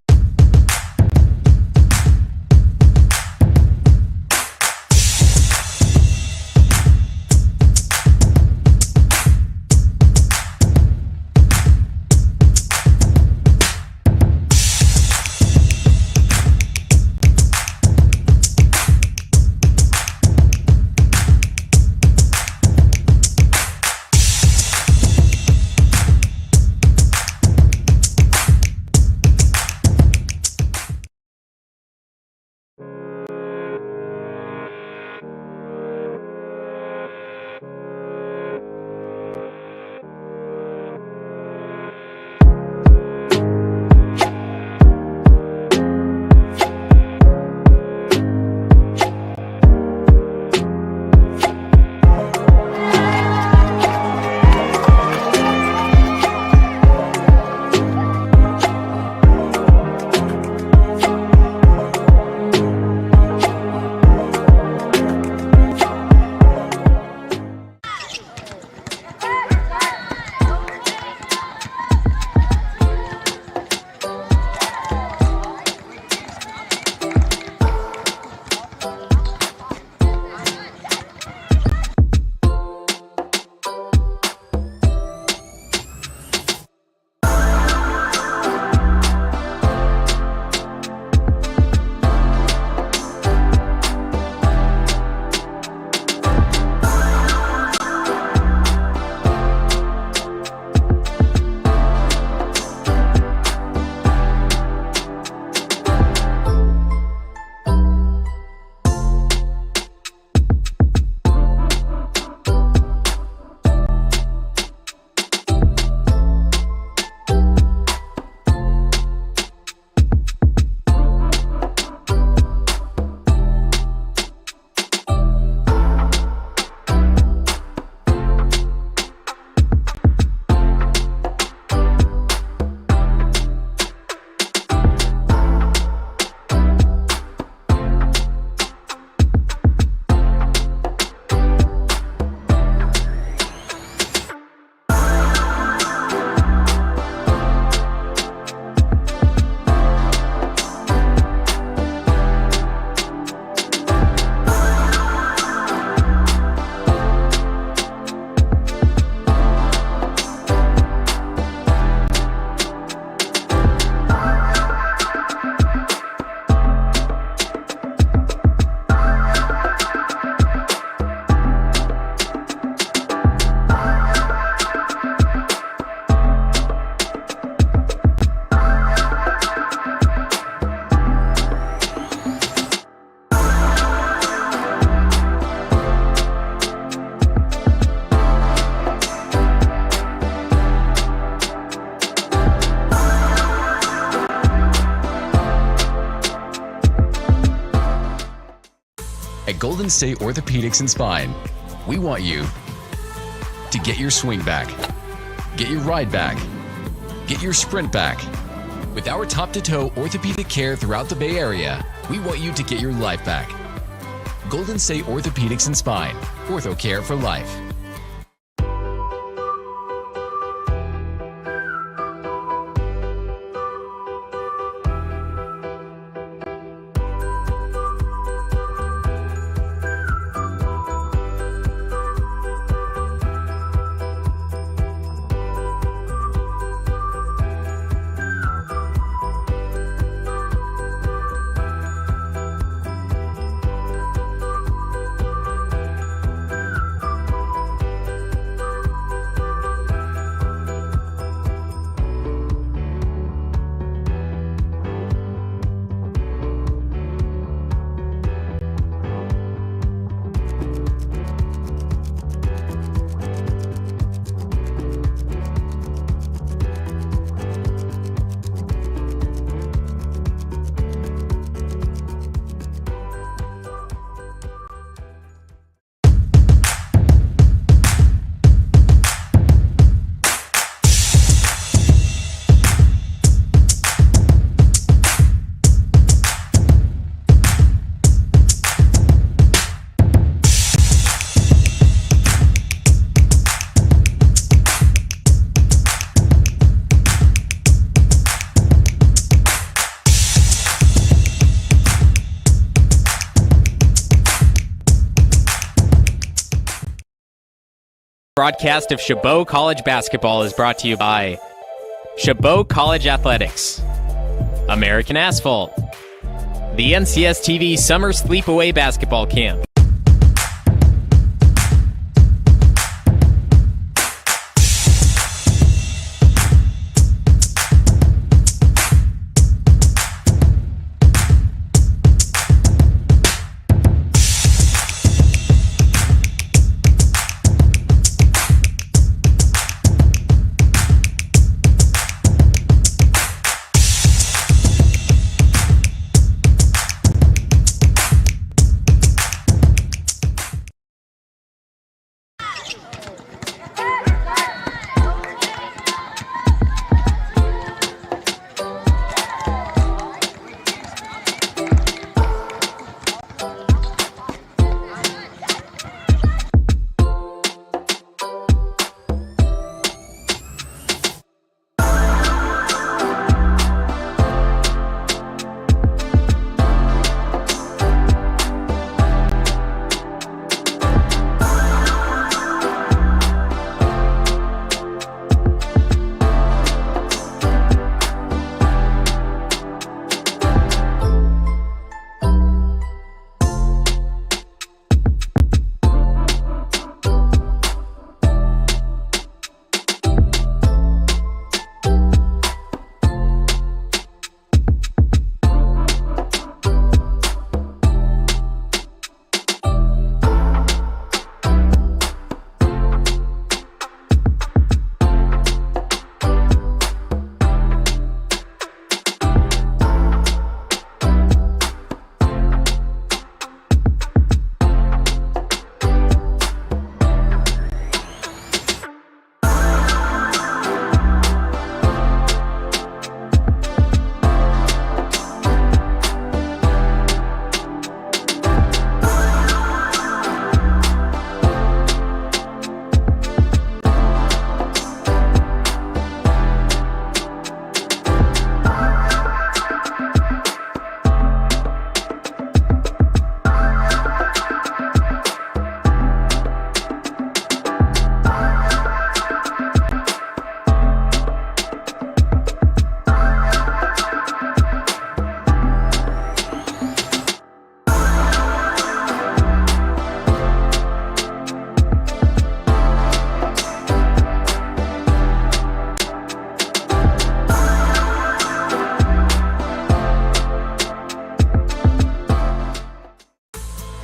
At Golden State Orthopedics and Spine, we want you to get your swing back, get your ride back, get your sprint back. With our top-to-toe orthopedic care throughout the Bay Area, we want you to get your life back. Golden State Orthopedics and Spine, ortho care for life. Broadcast of Chabot College Basketball is brought to you by Chabot College Athletics, American Asphalt, the NCS TV Summer Sleepaway Basketball Camp,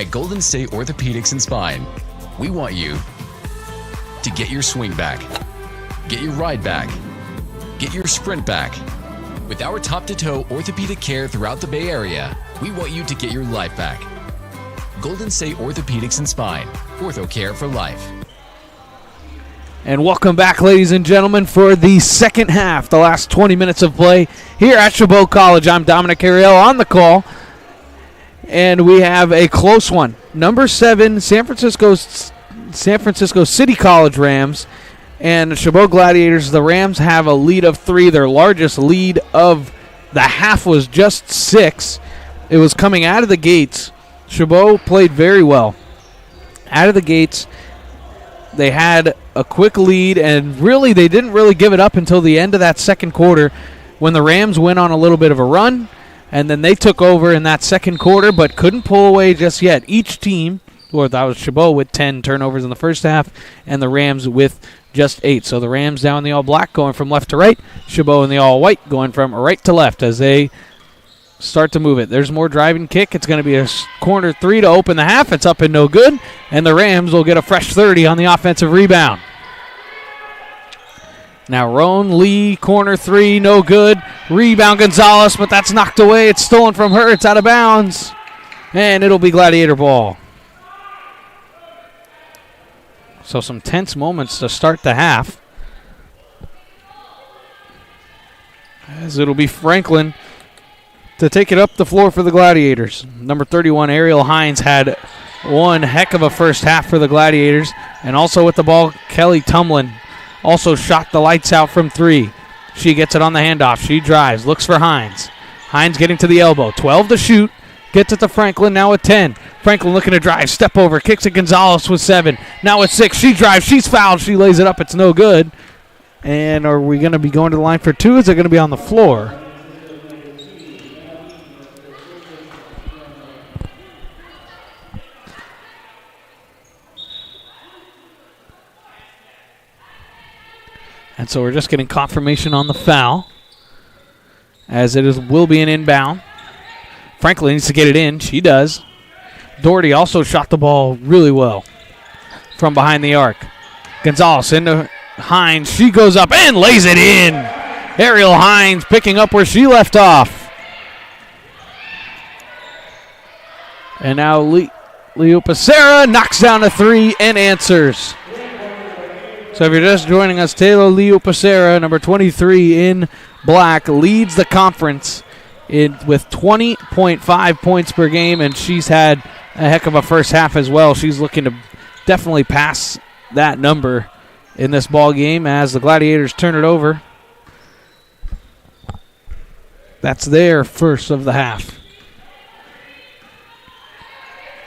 At Golden State Orthopedics and Spine, we want you to get your swing back, get your ride back, get your sprint back. With our top-to-toe orthopedic care throughout the Bay Area, we want you to get your life back. Golden State Orthopedics and Spine. Ortho care for life. And welcome back, ladies and gentlemen, for the second half, the last 20 minutes of play here at Chabot College. I'm Dominic Ariel on the call, and we have a close one. Number 7, San Francisco City College Rams, and the Chabot Gladiators. The Rams have a lead of 3. Their largest lead of the half was just 6. It was coming out of the gates. Chabot played very well. Out of the gates, they had a quick lead, and really they didn't really give it up until the end of that second quarter when the Rams went on a little bit of a run, and then they took over in that second quarter but couldn't pull away just yet. Each team, or that was Chabot with 10 turnovers in the first half, and the Rams with just 8. So the Rams down in the all-black going from left to right, Chabot in the all-white going from right to left as they start to move it. There's more driving kick. It's going to be a corner 3 to open the half. It's up and no good, and the Rams will get a fresh 30 on the offensive rebound. Now Roan Lee, corner 3, no good. Rebound Gonzalez, but that's knocked away. It's stolen from her. It's out of bounds, and it'll be Gladiator ball. So some tense moments to start the half, as it'll be Franklin to take it up the floor for the Gladiators. Number 31, Ariel Hines, had one heck of a first half for the Gladiators. And also with the ball, Kelly Tumlin also shot the lights out from 3. She gets it on the handoff. She drives, looks for Hines. Hines getting to the elbow. 12 to shoot. Gets it to Franklin, now at 10. Franklin looking to drive, step over, kicks it Gonzalez with 7. Now at 6, she drives, she's fouled, she lays it up, it's no good. And are we going to be going to the line for 2? Is it going to be on the floor? And so we're just getting confirmation on the foul, as will be an inbound. Franklin needs to get it in. She does. Doherty also shot the ball really well from behind the arc. Gonzalez into Hines. She goes up and lays it in. Ariel Hines picking up where she left off. And now Leo Becerra knocks down a 3 and answers. So if you're just joining us, Taylor Leo Becerra, number 23 in black, leads the conference with 20.5 points per game, and she's had a heck of a first half as well. She's looking to definitely pass that number in this ball game as the Gladiators turn it over. That's their first of the half.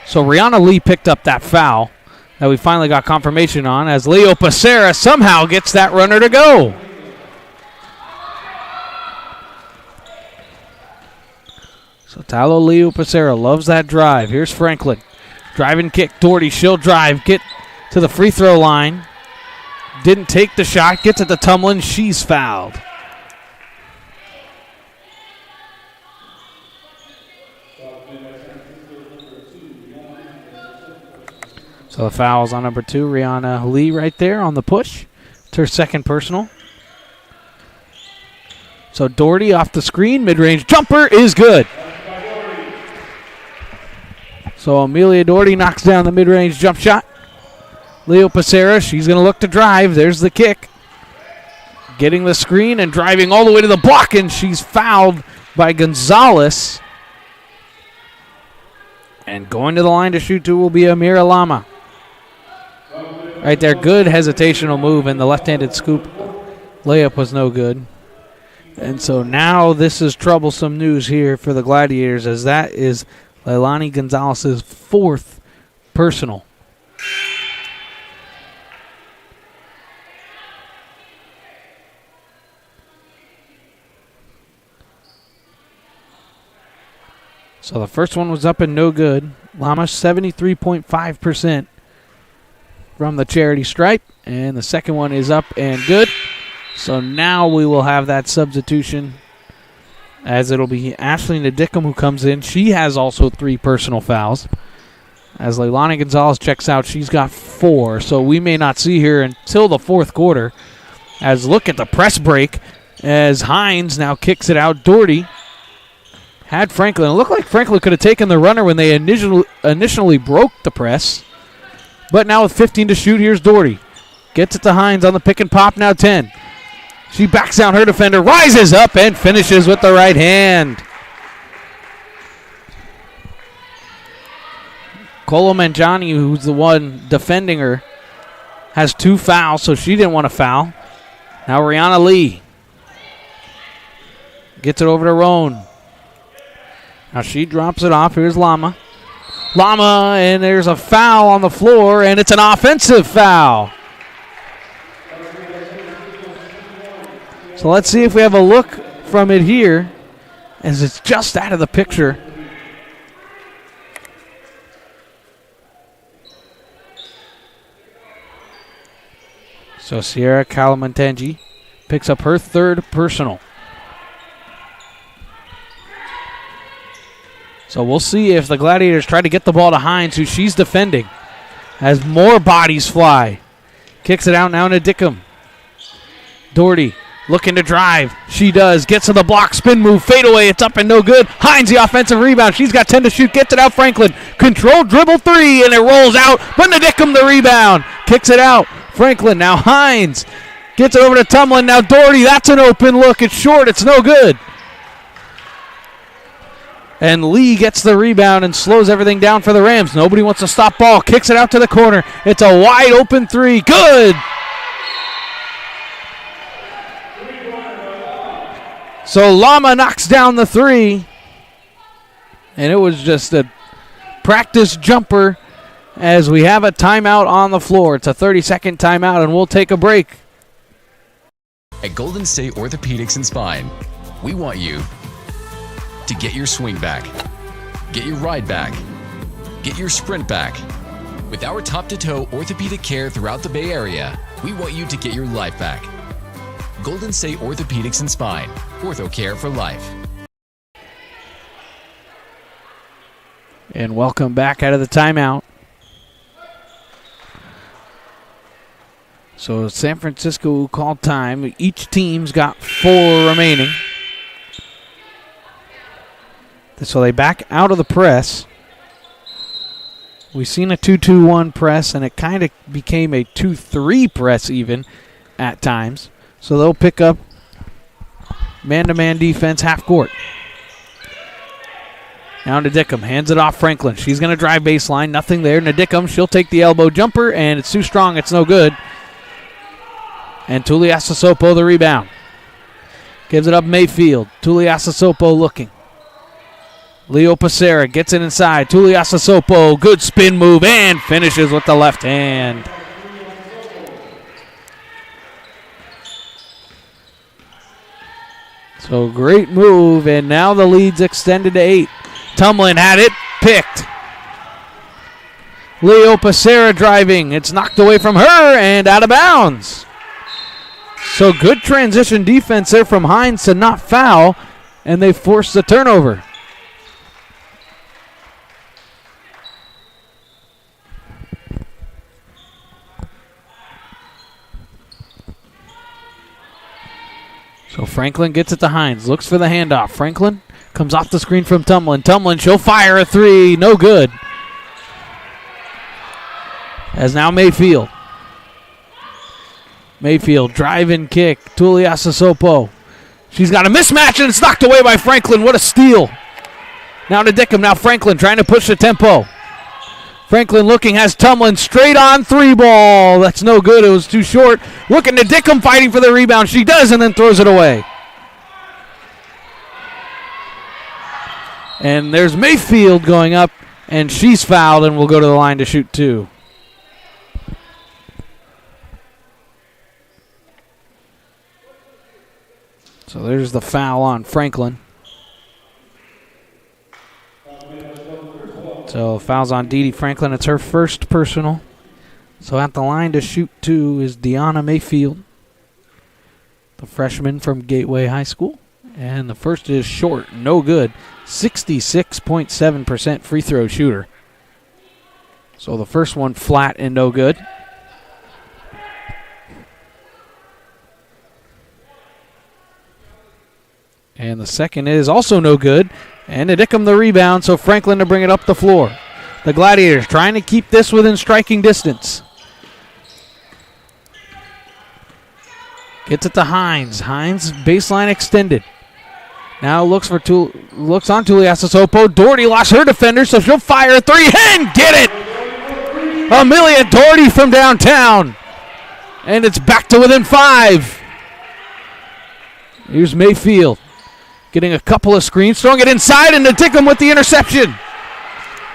So Rihanna Lee picked up that foul that we finally got confirmation on, as Leo Becerra somehow gets that runner to go. So Talo Leo Becerra loves that drive. Here's Franklin. Driving kick. Doherty, she'll drive. Get to the free throw line. Didn't take the shot. Gets it to Tumlin. She's fouled. So the foul's on number 2, Rihanna Lee, right there on the push. It's her second personal. So Doherty off the screen. Mid-range jumper is good. So Amelia Doherty knocks down the mid-range jump shot. Leo Becerra, she's going to look to drive. There's the kick. Getting the screen and driving all the way to the block, and she's fouled by Gonzalez. And going to the line to shoot 2 will be Amira Lama. Right there, good hesitational move, and the left-handed scoop layup was no good. And so now this is troublesome news here for the Gladiators, as that is Leilani Gonzalez's 4th personal. So the first one was up and no good. Lama 73.5% from the charity stripe. And the second one is up and good. So now we will have that substitution, as it'll be Ashley Nadickum who comes in. She has also 3 personal fouls. As Leilani Gonzalez checks out, she's got 4. So we may not see her until the fourth quarter. As look at the press break as Hines now kicks it out. Doherty had Franklin. It looked like Franklin could have taken the runner when they initially broke the press. But now with 15 to shoot, here's Doherty. Gets it to Hines on the pick and pop, now 10. She backs down her defender, rises up, and finishes with the right hand. Colo Mangiani, who's the one defending her, has 2 fouls, so she didn't want to foul. Now Rihanna Lee gets it over to Roan. Now she drops it off. Here's Lama. And there's a foul on the floor, and it's an offensive foul. So let's see if we have a look from it here, as it's just out of the picture. So Sierra Calamantangi picks up her 3rd personal. So we'll see if the Gladiators try to get the ball to Hines, who she's defending, as more bodies fly. Kicks it out now to Dickham. Doherty looking to drive. She does. Gets to the block. Spin move. Fade away. It's up and no good. Hines the offensive rebound. She's got 10 to shoot. Gets it out. Franklin. Controlled dribble 3, and it rolls out. But Dickham the rebound. Kicks it out. Franklin. Now Hines. Gets it over to Tumlin. Now Doherty. That's an open look. It's short. It's no good. And Lee gets the rebound and slows everything down for the Rams. Nobody wants to stop ball. Kicks it out to the corner. It's a wide open 3. Good. So Lama knocks down the 3. And it was just a practice jumper as we have a timeout on the floor. It's a 30-second timeout, and we'll take a break. At Golden State Orthopedics and Spine, we want you to get your swing back, get your ride back, get your sprint back. With our top-to-toe orthopedic care throughout the Bay Area, we want you to get your life back. Golden State Orthopedics and Spine, ortho care for life. And welcome back out of the timeout. So San Francisco called time. Each team's got 4 remaining. So they back out of the press. We've seen a 2-2-1 press, and it kind of became a 2-3 press even at times. So they'll pick up man-to-man defense half court. Now Ndickum hands it off Franklin. She's going to drive baseline. Nothing there. Ndickum, she'll take the elbow jumper, and it's too strong. It's no good. And Tuliasasopo the rebound. Gives it up Mayfield. Tuliasasopo looking. Leo Pacera gets it inside. Tuliasasopo, good spin move, and finishes with the left hand. So great move, and now the lead's extended to 8. Tumlin had it picked. Leo Pacera driving. It's knocked away from her and out of bounds. So good transition defense there from Hines to not foul, and they forced the turnover. So Franklin gets it to Hines. Looks for the handoff. Franklin comes off the screen from Tumlin. Tumlin, she'll fire a 3. No good. As now Mayfield. Mayfield, drive and kick. Tuliasasopo. She's got a mismatch, and it's knocked away by Franklin. What a steal. Now to Dickham. Now Franklin trying to push the tempo. Franklin looking, has Tumlin straight on 3 ball. That's no good. It was too short. Looking to Dickham, fighting for the rebound. She does, and then throws it away. And there's Mayfield going up, and she's fouled and will go to the line to shoot 2. So there's the foul on Franklin. So fouls on Dee Dee Franklin. It's her first personal. So at the line to shoot 2 is Deanna Mayfield, the freshman from Gateway High School. And the first is short, no good. 66.7% free throw shooter. So the first one flat and no good. And the second is also no good. And Nadickum the rebound, so Franklin to bring it up the floor. The Gladiators trying to keep this within striking distance. Gets it to Hines. Hines baseline extended. Now looks on Tuliasasopo. Doherty lost her defender, so she'll fire a three and get it! Amelia Doherty from downtown. And it's back to within 5. Here's Mayfield. Getting a couple of screens, throwing it inside, and Nadickum with the interception.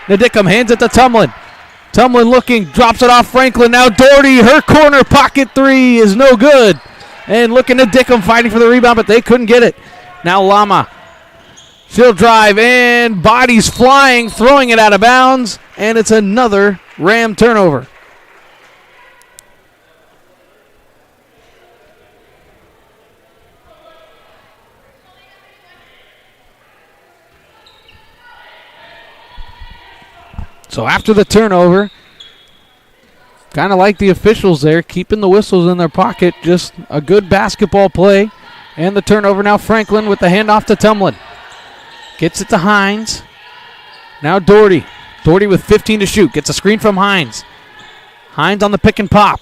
Nadickum hands it to Tumlin. Tumlin looking, drops it off Franklin. Now Doherty, her corner pocket three is no good. And looking at Nadickum fighting for the rebound, but they couldn't get it. Now Lama. She'll drive, and bodies flying, throwing it out of bounds, and it's another Ram turnover. So after the turnover, kind of like the officials there, keeping the whistles in their pocket, just a good basketball play. And the turnover now Franklin with the handoff to Tumlin. Gets it to Hines. Now Doherty. Doherty with 15 to shoot. Gets a screen from Hines. Hines on the pick and pop.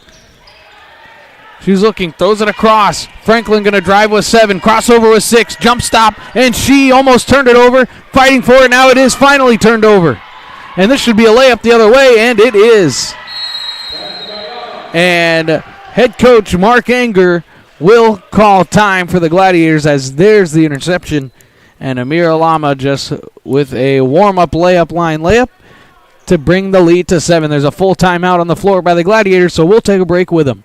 She's looking, throws it across. Franklin going to drive with 7, crossover with 6, jump stop, and she almost turned it over. Fighting for it, now it is finally turned over. And this should be a layup the other way, and it is. And head coach Mark Anger will call time for the Gladiators as there's the interception. And Amira Lama just with a warm-up layup to bring the lead to 7. There's a full timeout on the floor by the Gladiators, so we'll take a break with them.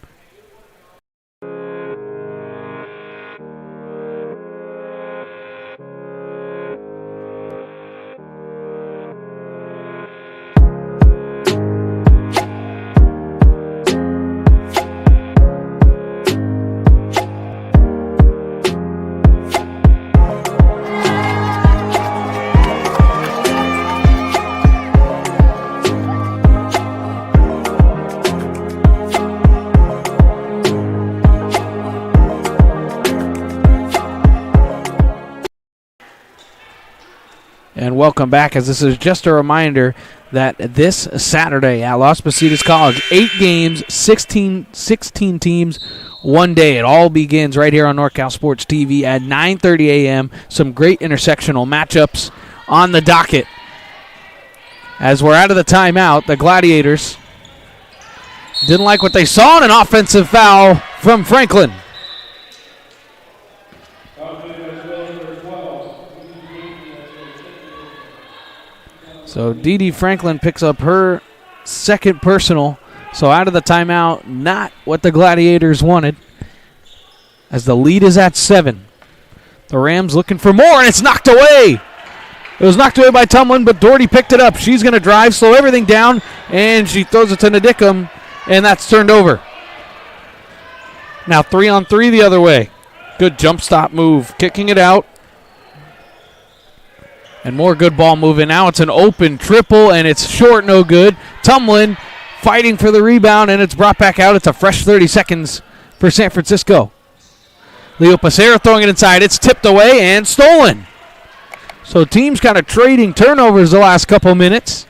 And welcome back, as this is just a reminder that this Saturday at Las Positas College, 8 games, 16 teams, 1 day. It all begins right here on NorCal Sports TV at 9:30 a.m. Some great intersectional matchups on the docket. As we're out of the timeout, the Gladiators didn't like what they saw in an offensive foul from Franklin. So Dee Franklin picks up her second personal. So out of the timeout, not what the Gladiators wanted, as the lead is at 7. The Rams looking for more, and it's knocked away. It was knocked away by Tumlin, but Doherty picked it up. She's going to drive, slow everything down, and she throws it to Nadickum, and that's turned over. Now 3-on-3 the other way. Good jump stop move, kicking it out. And more good ball moving. Now it's an open triple, and it's short, no good. Tumlin fighting for the rebound, and it's brought back out. It's a fresh 30 seconds for San Francisco. Leo Pacero throwing it inside. It's tipped away and stolen. So teams kind of trading turnovers the last couple minutes,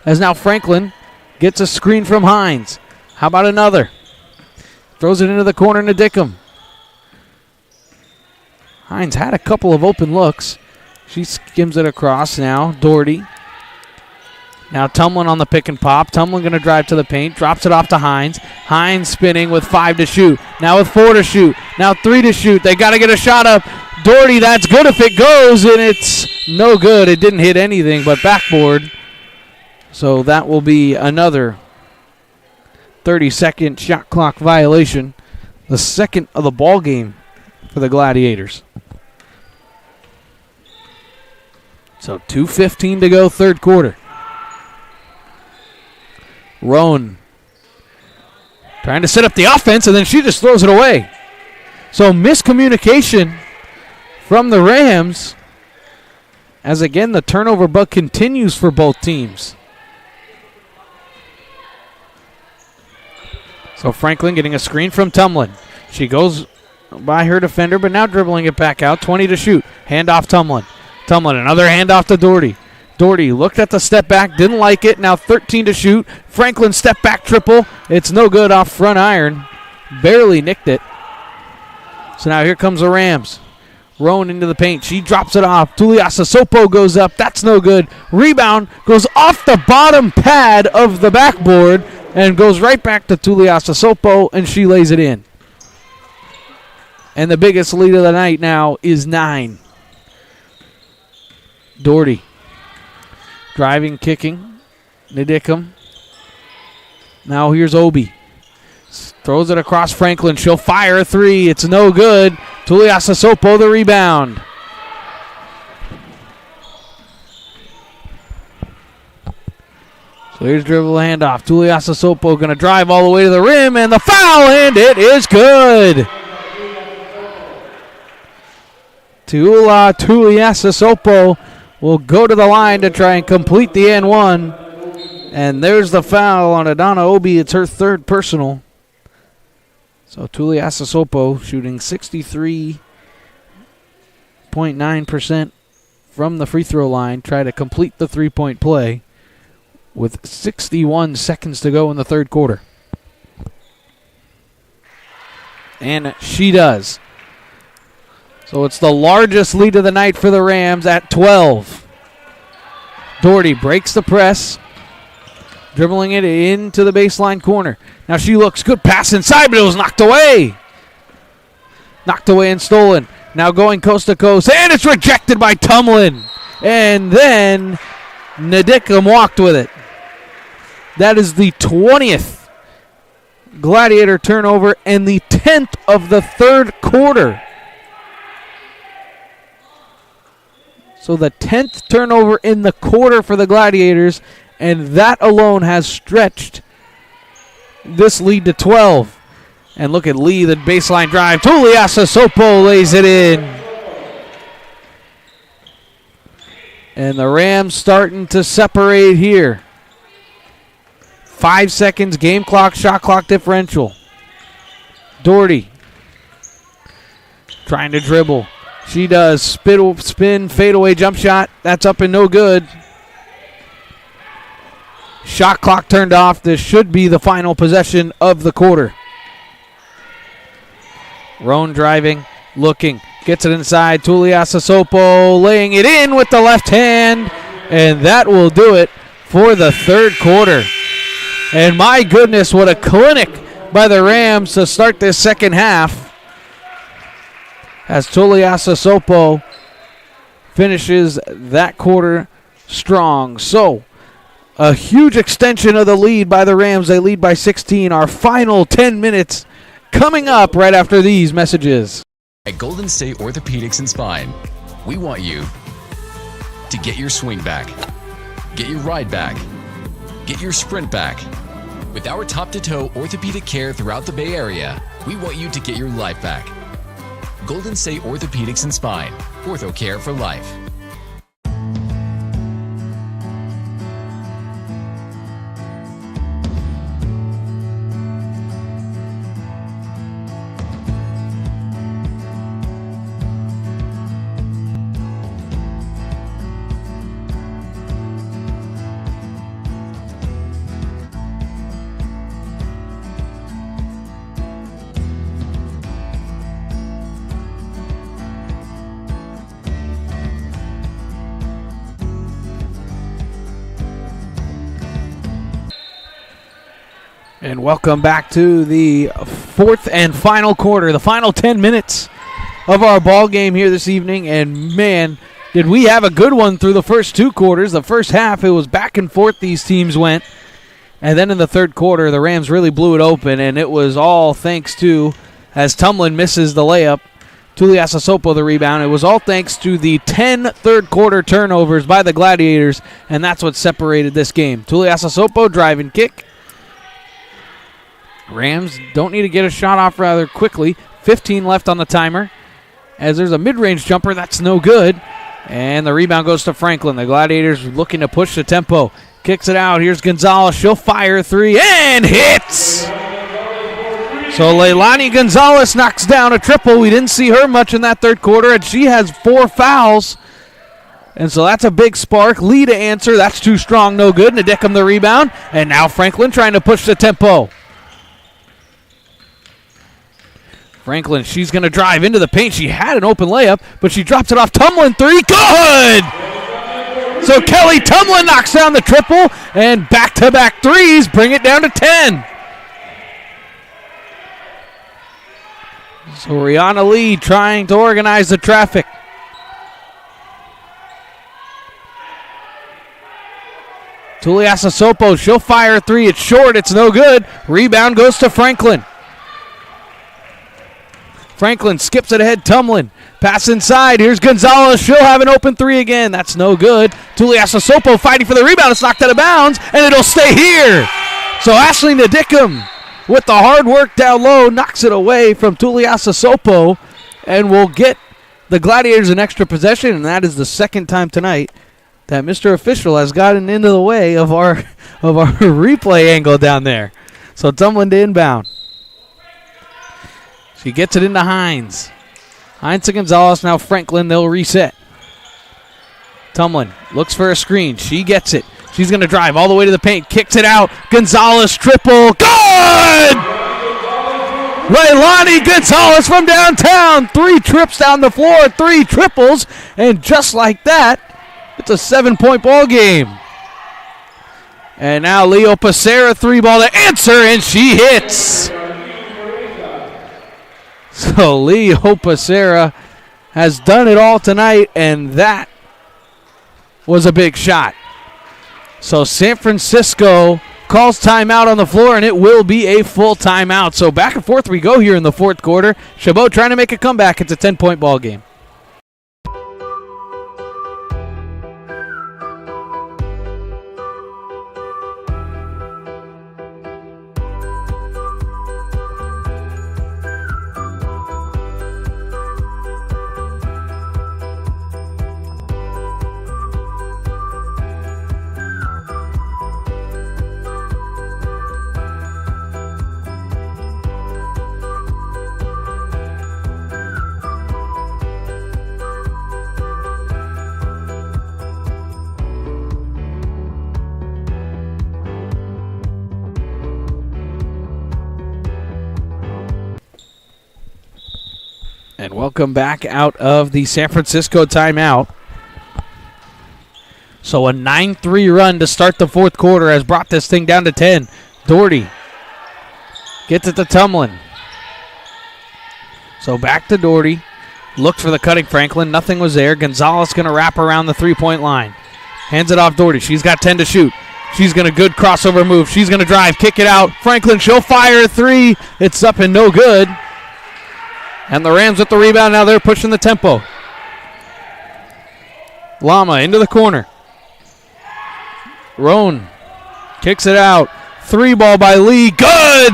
as now Franklin gets a screen from Hines. How about another? Throws it into the corner to Nadickum. Hines had a couple of open looks. She skims it across now. Doherty. Now Tumlin on the pick and pop. Tumlin going to drive to the paint. Drops it off to Hines. Hines spinning with 5 to shoot. Now with 4 to shoot. Now 3 to shoot. They got to get a shot up. Doherty, that's good if it goes, and it's no good. It didn't hit anything but backboard. So that will be another 30-second shot clock violation. The second of the ball game for the Gladiators. So 2:15 to go, third quarter. Roan trying to set up the offense, and then she just throws it away. So miscommunication from the Rams, as again the turnover bug continues for both teams. So Franklin getting a screen from Tumlin. She goes by her defender, but now dribbling it back out. 20 to shoot. Hand off Tumlin. Tumlin, another handoff to Doherty. Doherty looked at the step back, didn't like it. Now 13 to shoot. Franklin step back triple. It's no good off front iron. Barely nicked it. So now here comes the Rams. Roan into the paint. She drops it off. Tuliasa Sopo goes up. That's no good. Rebound goes off the bottom pad of the backboard and goes right back to Tuliasa Sopo, and she lays it in. And the biggest lead of the night now is 9. Doherty. Driving, kicking. Nidicum. Now here's Obi. Throws it across Franklin. She'll fire a three. It's no good. Tuliasa Sopo the rebound. So here's dribble handoff. Tuliasa Sopo going to drive all the way to the rim, and the foul, and it is good. Tuliasa Sopo will go to the line to try and complete the N1. And there's the foul on Adana Obi. It's her third personal. So Tuliasa Sopo shooting 63.9% from the free throw line. Try to complete the three-point play with 61 seconds to go in the third quarter. And she does. So it's the largest lead of the night for the Rams at 12. Doherty breaks the press. Dribbling it into the baseline corner. Now she looks good. Pass inside, but it was knocked away. Knocked away and stolen. Now going coast to coast. And it's rejected by Tumlin. And then Nidicum walked with it. That is the 20th Gladiator turnover and the 10th of the third quarter. So the 10th turnover in the quarter for the Gladiators. And that alone has stretched this lead to 12. And look at Lee, the baseline drive. Tuliasa Sopo lays it in. And the Rams starting to separate here. 5 seconds, game clock, shot clock differential. Doherty trying to dribble. She does. Spin, fadeaway jump shot. That's up and no good. Shot clock turned off. This should be the final possession of the quarter. Roan driving, looking, gets it inside. Tuliasa Sopo laying it in with the left hand, and that will do it for the third quarter. And my goodness, what a clinic by the Rams to start this second half as Tuliasa Sopo finishes that quarter strong. So, a huge extension of the lead by the Rams. They lead by 16. Our final 10 minutes coming up right after these messages. At Golden State Orthopedics and Spine, we want you to get your swing back, get your ride back, get your sprint back. With our top-to-toe orthopedic care throughout the Bay Area, we want you to get your life back. Golden State Orthopedics and Spine, Ortho Care for Life. And welcome back to the fourth and final quarter, the final 10 minutes of our ball game here this evening. And man, did we have a good one through the first two quarters. The first half, it was back and forth these teams went. And then in the third quarter, the Rams really blew it open, and it was all thanks to, as Tumlin misses the layup, Tuliasa Sopo the rebound. It was all thanks to the 10 third quarter turnovers by the Gladiators, and that's what separated this game. Tuliasa Sopo drive and kick. Rams don't need to get a shot off rather quickly. 15 left on the timer. As there's a mid-range jumper, that's no good. And the rebound goes to Franklin. The Gladiators looking to push the tempo. Kicks it out. Here's Gonzalez. She'll fire a three and hits. So Leilani Gonzalez knocks down a triple. We didn't see her much in that third quarter, and she has 4 fouls. And so that's a big spark. Lee to answer. That's too strong, no good. Nadickum the rebound. And now Franklin trying to push the tempo. Franklin, she's going to drive into the paint. She had an open layup, but she drops it off. Tumlin three. Good! So Kelly Tumlin knocks down the triple, and back-to-back threes bring it down to 10. So Rihanna Lee trying to organize the traffic. Tuliasa Sopo, she'll fire a three. It's short. It's no good. Rebound goes to Franklin. Franklin skips it ahead. Tumlin. Pass inside. Here's Gonzalez. She'll have an open three again. That's no good. Tuliasa Sopo fighting for the rebound. It's knocked out of bounds, and it'll stay here. So Ashley Nadickum with the hard work down low knocks it away from Tuliasa Sopo, and will get the Gladiators an extra possession, and that is the second time tonight that Mr. Official has gotten into the way of our replay angle down there. So Tumlin to inbound. She gets it into Hines. Hines to Gonzalez. Now Franklin. They'll reset. Tumlin looks for a screen. She gets it. She's going to drive all the way to the paint. Kicks it out. Gonzalez triple. Good! Raylani Gonzalez from downtown. 3 trips down the floor. 3 triples. And just like that, it's a 7-point ball game. And now Leo Pacera 3-ball to answer, and she hits. So Leo Pacera has done it all tonight, and that was a big shot. So San Francisco calls timeout on the floor, and it will be a full timeout. So back and forth we go here in the fourth quarter. Chabot trying to make a comeback. It's a 10-point ball game. And welcome back out of the San Francisco timeout. So a 9-3 run to start the fourth quarter has brought this thing down to 10. Doherty gets it to Tumlin. So back to Doherty. Looked for the cutting Franklin. Nothing was there. Gonzalez going to wrap around the three-point line. Hands it off Doherty. She's got 10 to shoot. She's going to good crossover move. She's going to drive, kick it out. Franklin, she'll fire a three. It's up and no good. And the Rams with the rebound. Now they're pushing the tempo. Lama into the corner. Roan kicks it out. 3-ball by Lee. Good!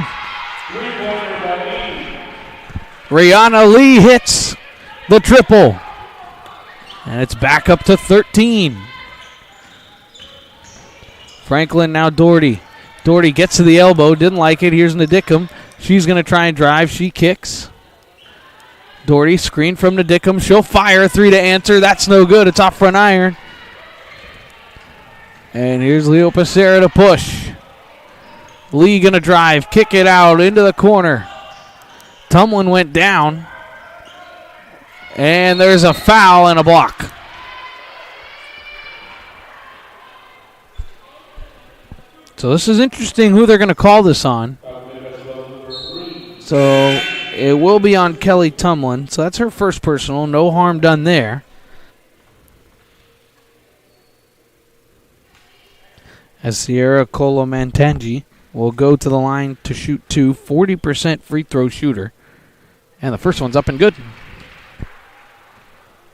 Rihanna Lee hits the triple. And it's back up to 13. Franklin now Doherty. Doherty gets to the elbow. Didn't like it. Here's Nadickum. She's going to try and drive. She kicks. Doherty, screen from Nadickum. She'll fire a three to answer. That's no good. It's off front iron. And here's Leo Pacera to push. Lee going to drive, kick it out into the corner. Tumlin went down. And there's a foul and a block. So this is interesting who they're going to call this on. So it will be on Kelly Tumlin. So that's her first personal. No harm done there. As Sierra Colomantangi will go to the line to shoot 2. 40% free throw shooter. And the first one's up and good.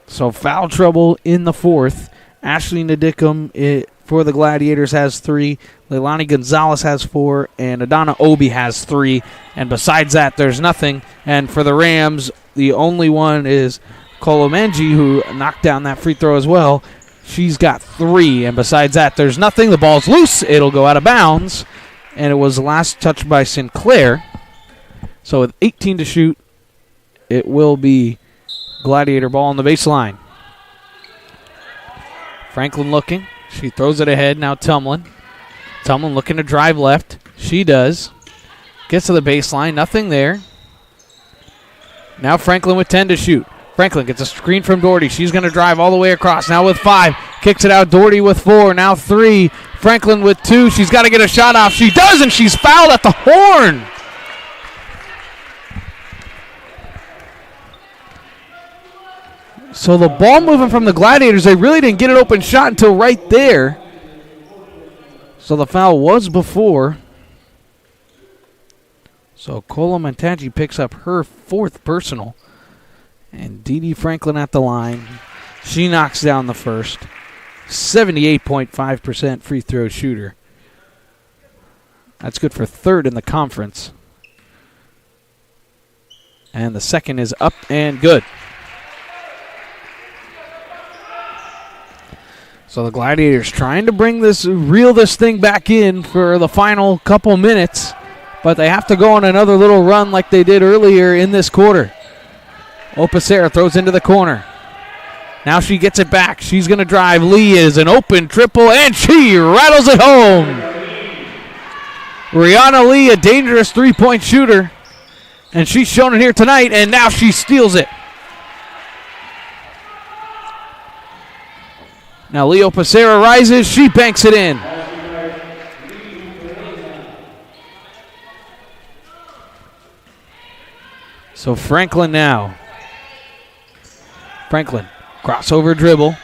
So foul trouble in the fourth. Ashley Nadickum for the Gladiators has 3. Leilani Gonzalez has 4. And Adana Obi has 3. And besides that, there's nothing. And for the Rams, the only one is Colomangi, who knocked down that free throw as well. She's got 3. And besides that, there's nothing. The ball's loose. It'll go out of bounds. And it was last touched by Sinclair. So with 18 to shoot, it will be Gladiator ball on the baseline. Franklin looking. She throws it ahead. Now Tumlin. Tumlin looking to drive left. She does. Gets to the baseline. Nothing there. Now Franklin with 10 to shoot. Franklin gets a screen from Doherty. She's going to drive all the way across. Now with 5. Kicks it out. Doherty with 4. Now 3. Franklin with 2. She's got to get a shot off. She does, and she's fouled at the horn. So the ball moving from the Gladiators, they really didn't get an open shot until right there. So the foul was before. So Kola Montaji picks up her 4th personal. And Dee Dee Franklin at the line. She knocks down the first. 78.5% free throw shooter. That's good for 3rd in the conference. And the second is up and good. So the Gladiators trying to reel this thing back in for the final couple minutes, but they have to go on another little run like they did earlier in this quarter. Opacera throws into the corner. Now she gets it back. She's going to drive. Lee is an open triple, and she rattles it home. Rihanna Lee, a dangerous three-point shooter, and she's shown it here tonight, and now she steals it. Now Leo Pacera rises. She banks it in. So Franklin now. Franklin, crossover dribble.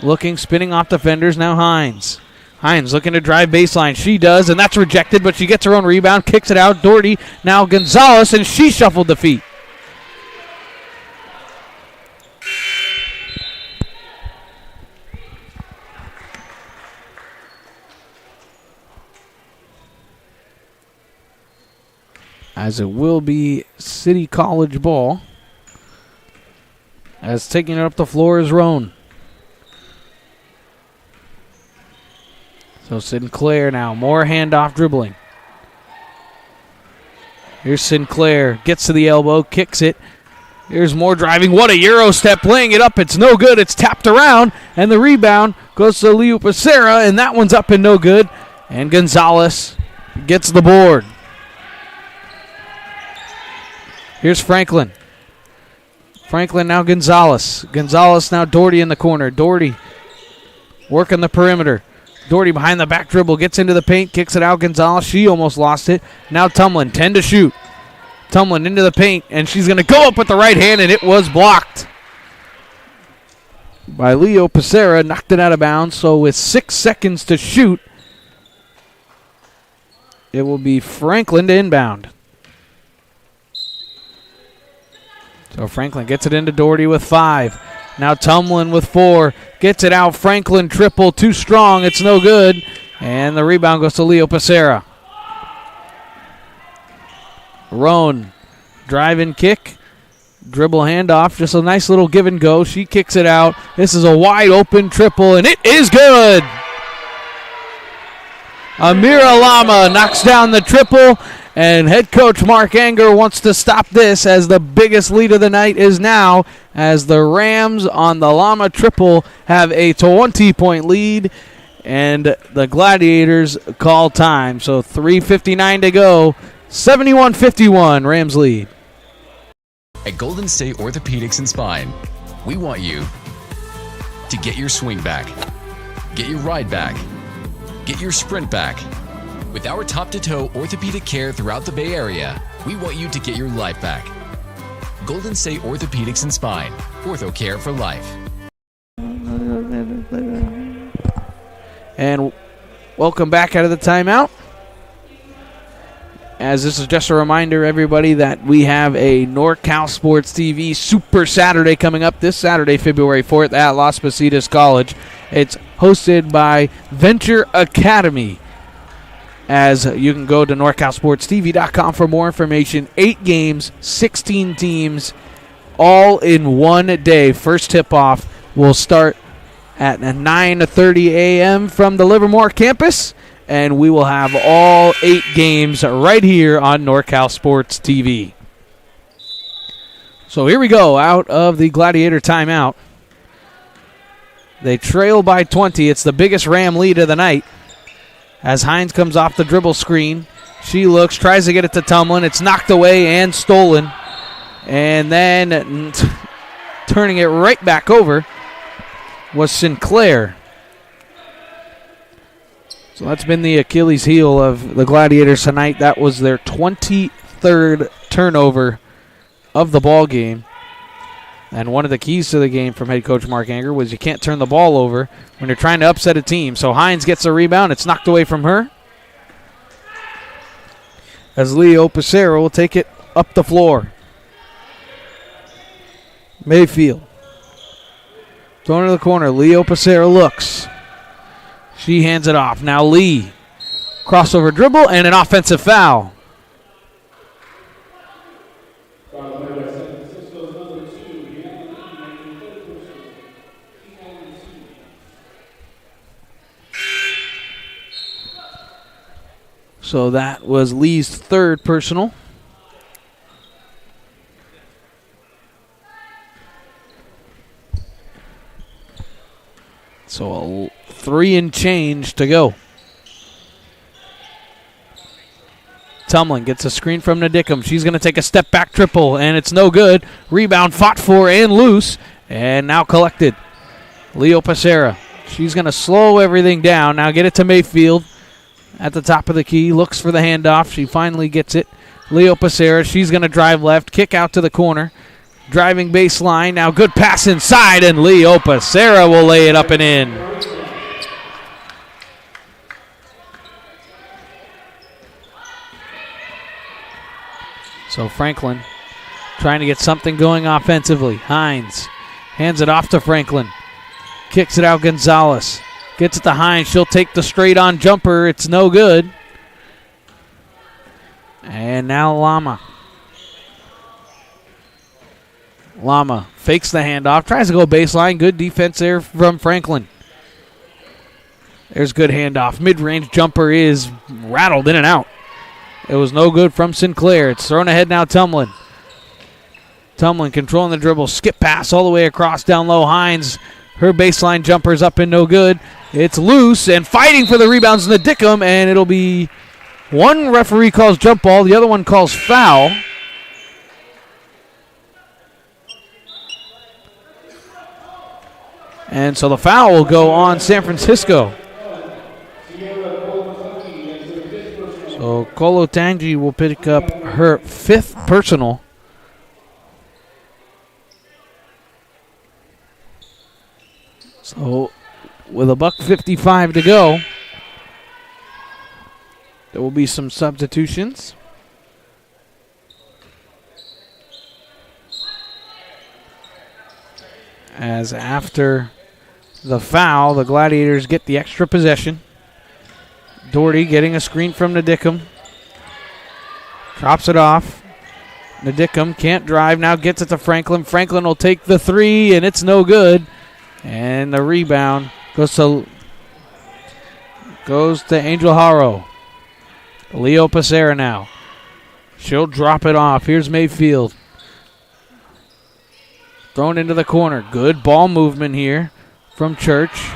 Looking, spinning off defenders. Now Hines. Hines looking to drive baseline. She does, and that's rejected, but she gets her own rebound. Kicks it out. Doherty. Now Gonzalez, and she shuffled the feet. As it will be City College ball. As taking it up the floor is Roan. So Sinclair now, more handoff dribbling. Here's Sinclair, gets to the elbow, kicks it. Here's more driving. What a Euro step, laying it up. It's no good. It's tapped around, and the rebound goes to Liu Pacera, and that one's up and no good. And Gonzalez gets the board. Here's Franklin. Franklin now Gonzalez. Gonzalez now Doherty in the corner. Doherty working the perimeter. Doherty behind the back dribble. Gets into the paint. Kicks it out. Gonzalez. She almost lost it. Now Tumlin. 10 to shoot. Tumlin into the paint. And she's going to go up with the right hand. And it was blocked by Leo Pacera. Knocked it out of bounds. So with 6 seconds to shoot, it will be Franklin to inbound. So Franklin gets it into Doherty with 5. Now Tumlin with 4. Gets it out. Franklin triple. Too strong. It's no good. And the rebound goes to Leo Pacera. Roan. Drive and kick. Dribble handoff. Just a nice little give and go. She kicks it out. This is a wide open triple. And it is good. Amira Lama knocks down the triple. And head coach Mark Anger wants to stop this, as the biggest lead of the night is now, as the Rams on the Lama triple have a 20-point lead, and the Gladiators call time. So 3:59 to go, 71-51, Rams lead. At Golden State Orthopedics and Spine, we want you to get your swing back, get your ride back, get your sprint back. With our top-to-toe orthopedic care throughout the Bay Area, we want you to get your life back. Golden State Orthopedics and Spine, ortho care for life. And welcome back out of the timeout. As this is just a reminder, everybody, that we have a NorCal Sports TV Super Saturday coming up this Saturday, February 4th at Las Positas College. It's hosted by Venture Academy. As you can go to NorCalSportsTV.com for more information. 8 games, 16 teams, all in one day. First tip-off will start at 9:30 a.m. from the Livermore campus, and we will have all 8 games right here on NorCal Sports TV. So here we go, out of the Gladiator timeout. They trail by 20. It's the biggest Ram lead of the night. As Hines comes off the dribble screen, she looks, tries to get it to Tumlin. It's knocked away and stolen. And then turning it right back over was Sinclair. So that's been the Achilles heel of the Gladiators tonight. That was their 23rd turnover of the ball game. And one of the keys to the game from head coach Mark Anger was you can't turn the ball over when you're trying to upset a team. So Hines gets a rebound. It's knocked away from her. As Leo Pacero will take it up the floor. Mayfield. Thrown to the corner. Leo Pacero looks. She hands it off. Now Lee. Crossover dribble and an offensive foul. So that was Lee's third personal. So a 3 and change to go. Tumlin gets a screen from Nadickum. She's going to take a step back triple, and it's no good. Rebound fought for and loose, and now collected. Leo Pacera. She's going to slow everything down. Now get it to Mayfield. At the top of the key, looks for the handoff. She finally gets it. Leo Pacera, she's going to drive left, kick out to the corner. Driving baseline, now good pass inside, and Leo Pacera will lay it up and in. So Franklin trying to get something going offensively. Hines hands it off to Franklin. Kicks it out Gonzalez. Gets it to Hines. She'll take the straight-on jumper. It's no good. And now Lama. Lama fakes the handoff. Tries to go baseline. Good defense there from Franklin. There's good handoff. Mid-range jumper is rattled in and out. It was no good from Sinclair. It's thrown ahead now Tumlin. Tumlin controlling the dribble. Skip pass all the way across down low. Hines. Her baseline jumper's up and no good. It's loose and fighting for the rebounds in the Dickum, and it'll be one referee calls jump ball, the other one calls foul. And so the foul will go on San Francisco. So Kolo Tangi will pick up her 5th personal. So with $1:55 to go, there will be some substitutions. As after the foul, the Gladiators get the extra possession. Doherty getting a screen from Nadickum. Drops it off. Nadickum can't drive, now gets it to Franklin. Franklin will take the 3, and it's no good. And the rebound goes to Angel Haro. Leo Pacera now. She'll drop it off. Here's Mayfield. Thrown into the corner. Good ball movement here from Church.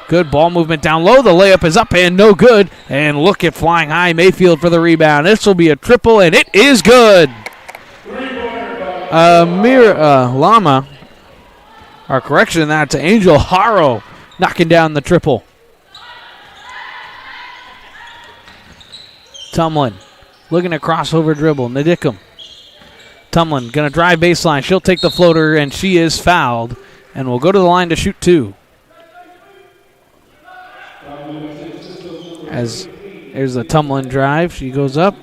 Good ball movement down low. The layup is up and no good. And look at flying high Mayfield for the rebound. This will be a triple, and it is good. Lama. Our correction that to Angel Haro knocking down the triple. Tumlin looking at crossover dribble. Nadickum. Tumlin going to drive baseline. She'll take the floater, and she is fouled and will go to the line to shoot 2. As there's a Tumlin drive. She goes up.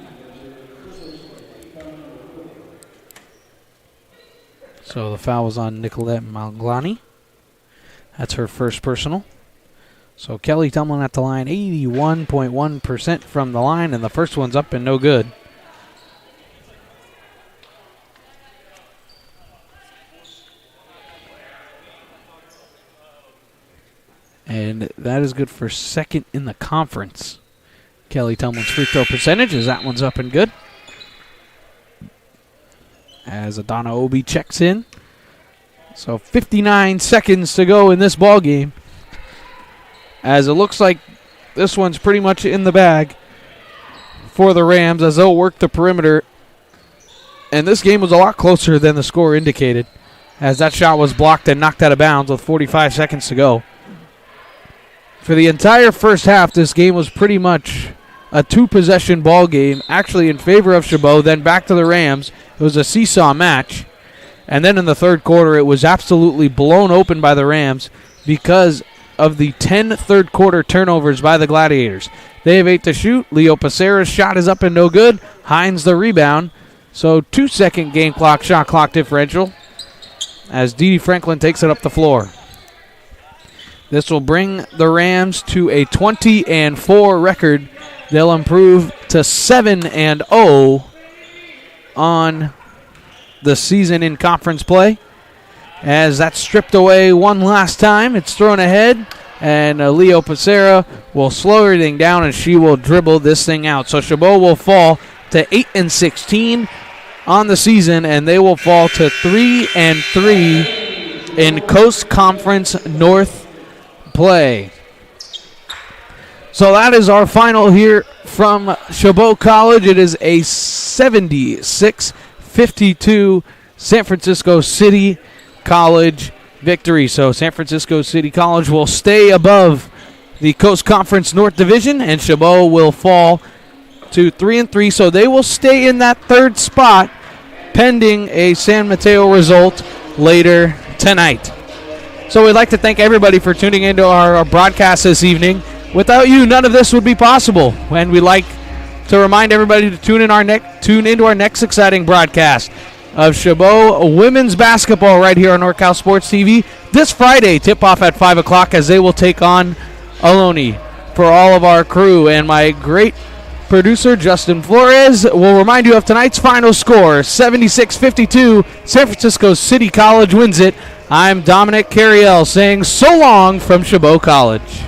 So the foul was on Nicolette Malglani. That's her first personal. So Kelly Tumlin at the line, 81.1% from the line, and the first one's up and no good. And that is good for second in the conference. Kelly Tumlin's free throw percentage is that one's up and good. As Adana Obi checks in. So 59 seconds to go in this ball game, as it looks like this one's pretty much in the bag for the Rams as they'll work the perimeter. And this game was a lot closer than the score indicated, as that shot was blocked and knocked out of bounds with 45 seconds to go. For the entire first half, this game was pretty much a two-possession ball game, actually in favor of Chabot, then back to the Rams. It was a seesaw match. And then in the third quarter, it was absolutely blown open by the Rams because of the 10 third-quarter turnovers by the Gladiators. They have 8 to shoot. Leo Pacera's shot is up and no good. Hines the rebound. So 2-second game clock, shot clock differential as Dee Dee Franklin takes it up the floor. This will bring the Rams to a 20-4 record. They'll improve to 7-0 on the season in conference play. As that's stripped away one last time, it's thrown ahead, and Leo Pacera will slow everything down, and she will dribble this thing out. So Chabot will fall to 8-16 on the season, and they will fall to 3-3 in Coast Conference North play. So that is our final here from Chabot College. It is a 76-52 San Francisco City College victory. So San Francisco City College will stay above the Coast Conference North Division, and Chabot will fall to 3-3. So they will stay in that third spot pending a San Mateo result later tonight. So we'd like to thank everybody for tuning into our broadcast this evening. Without you, none of this would be possible. And we'd like to remind everybody to tune into our next exciting broadcast of Chabot women's basketball right here on NorCal Sports TV this Friday. Tip-off at 5 o'clock as they will take on Ohlone. For all of our crew and my great producer, Justin Flores, will remind you of tonight's final score, 76-52. San Francisco City College wins it. I'm Dominic Carriel saying so long from Chabot College.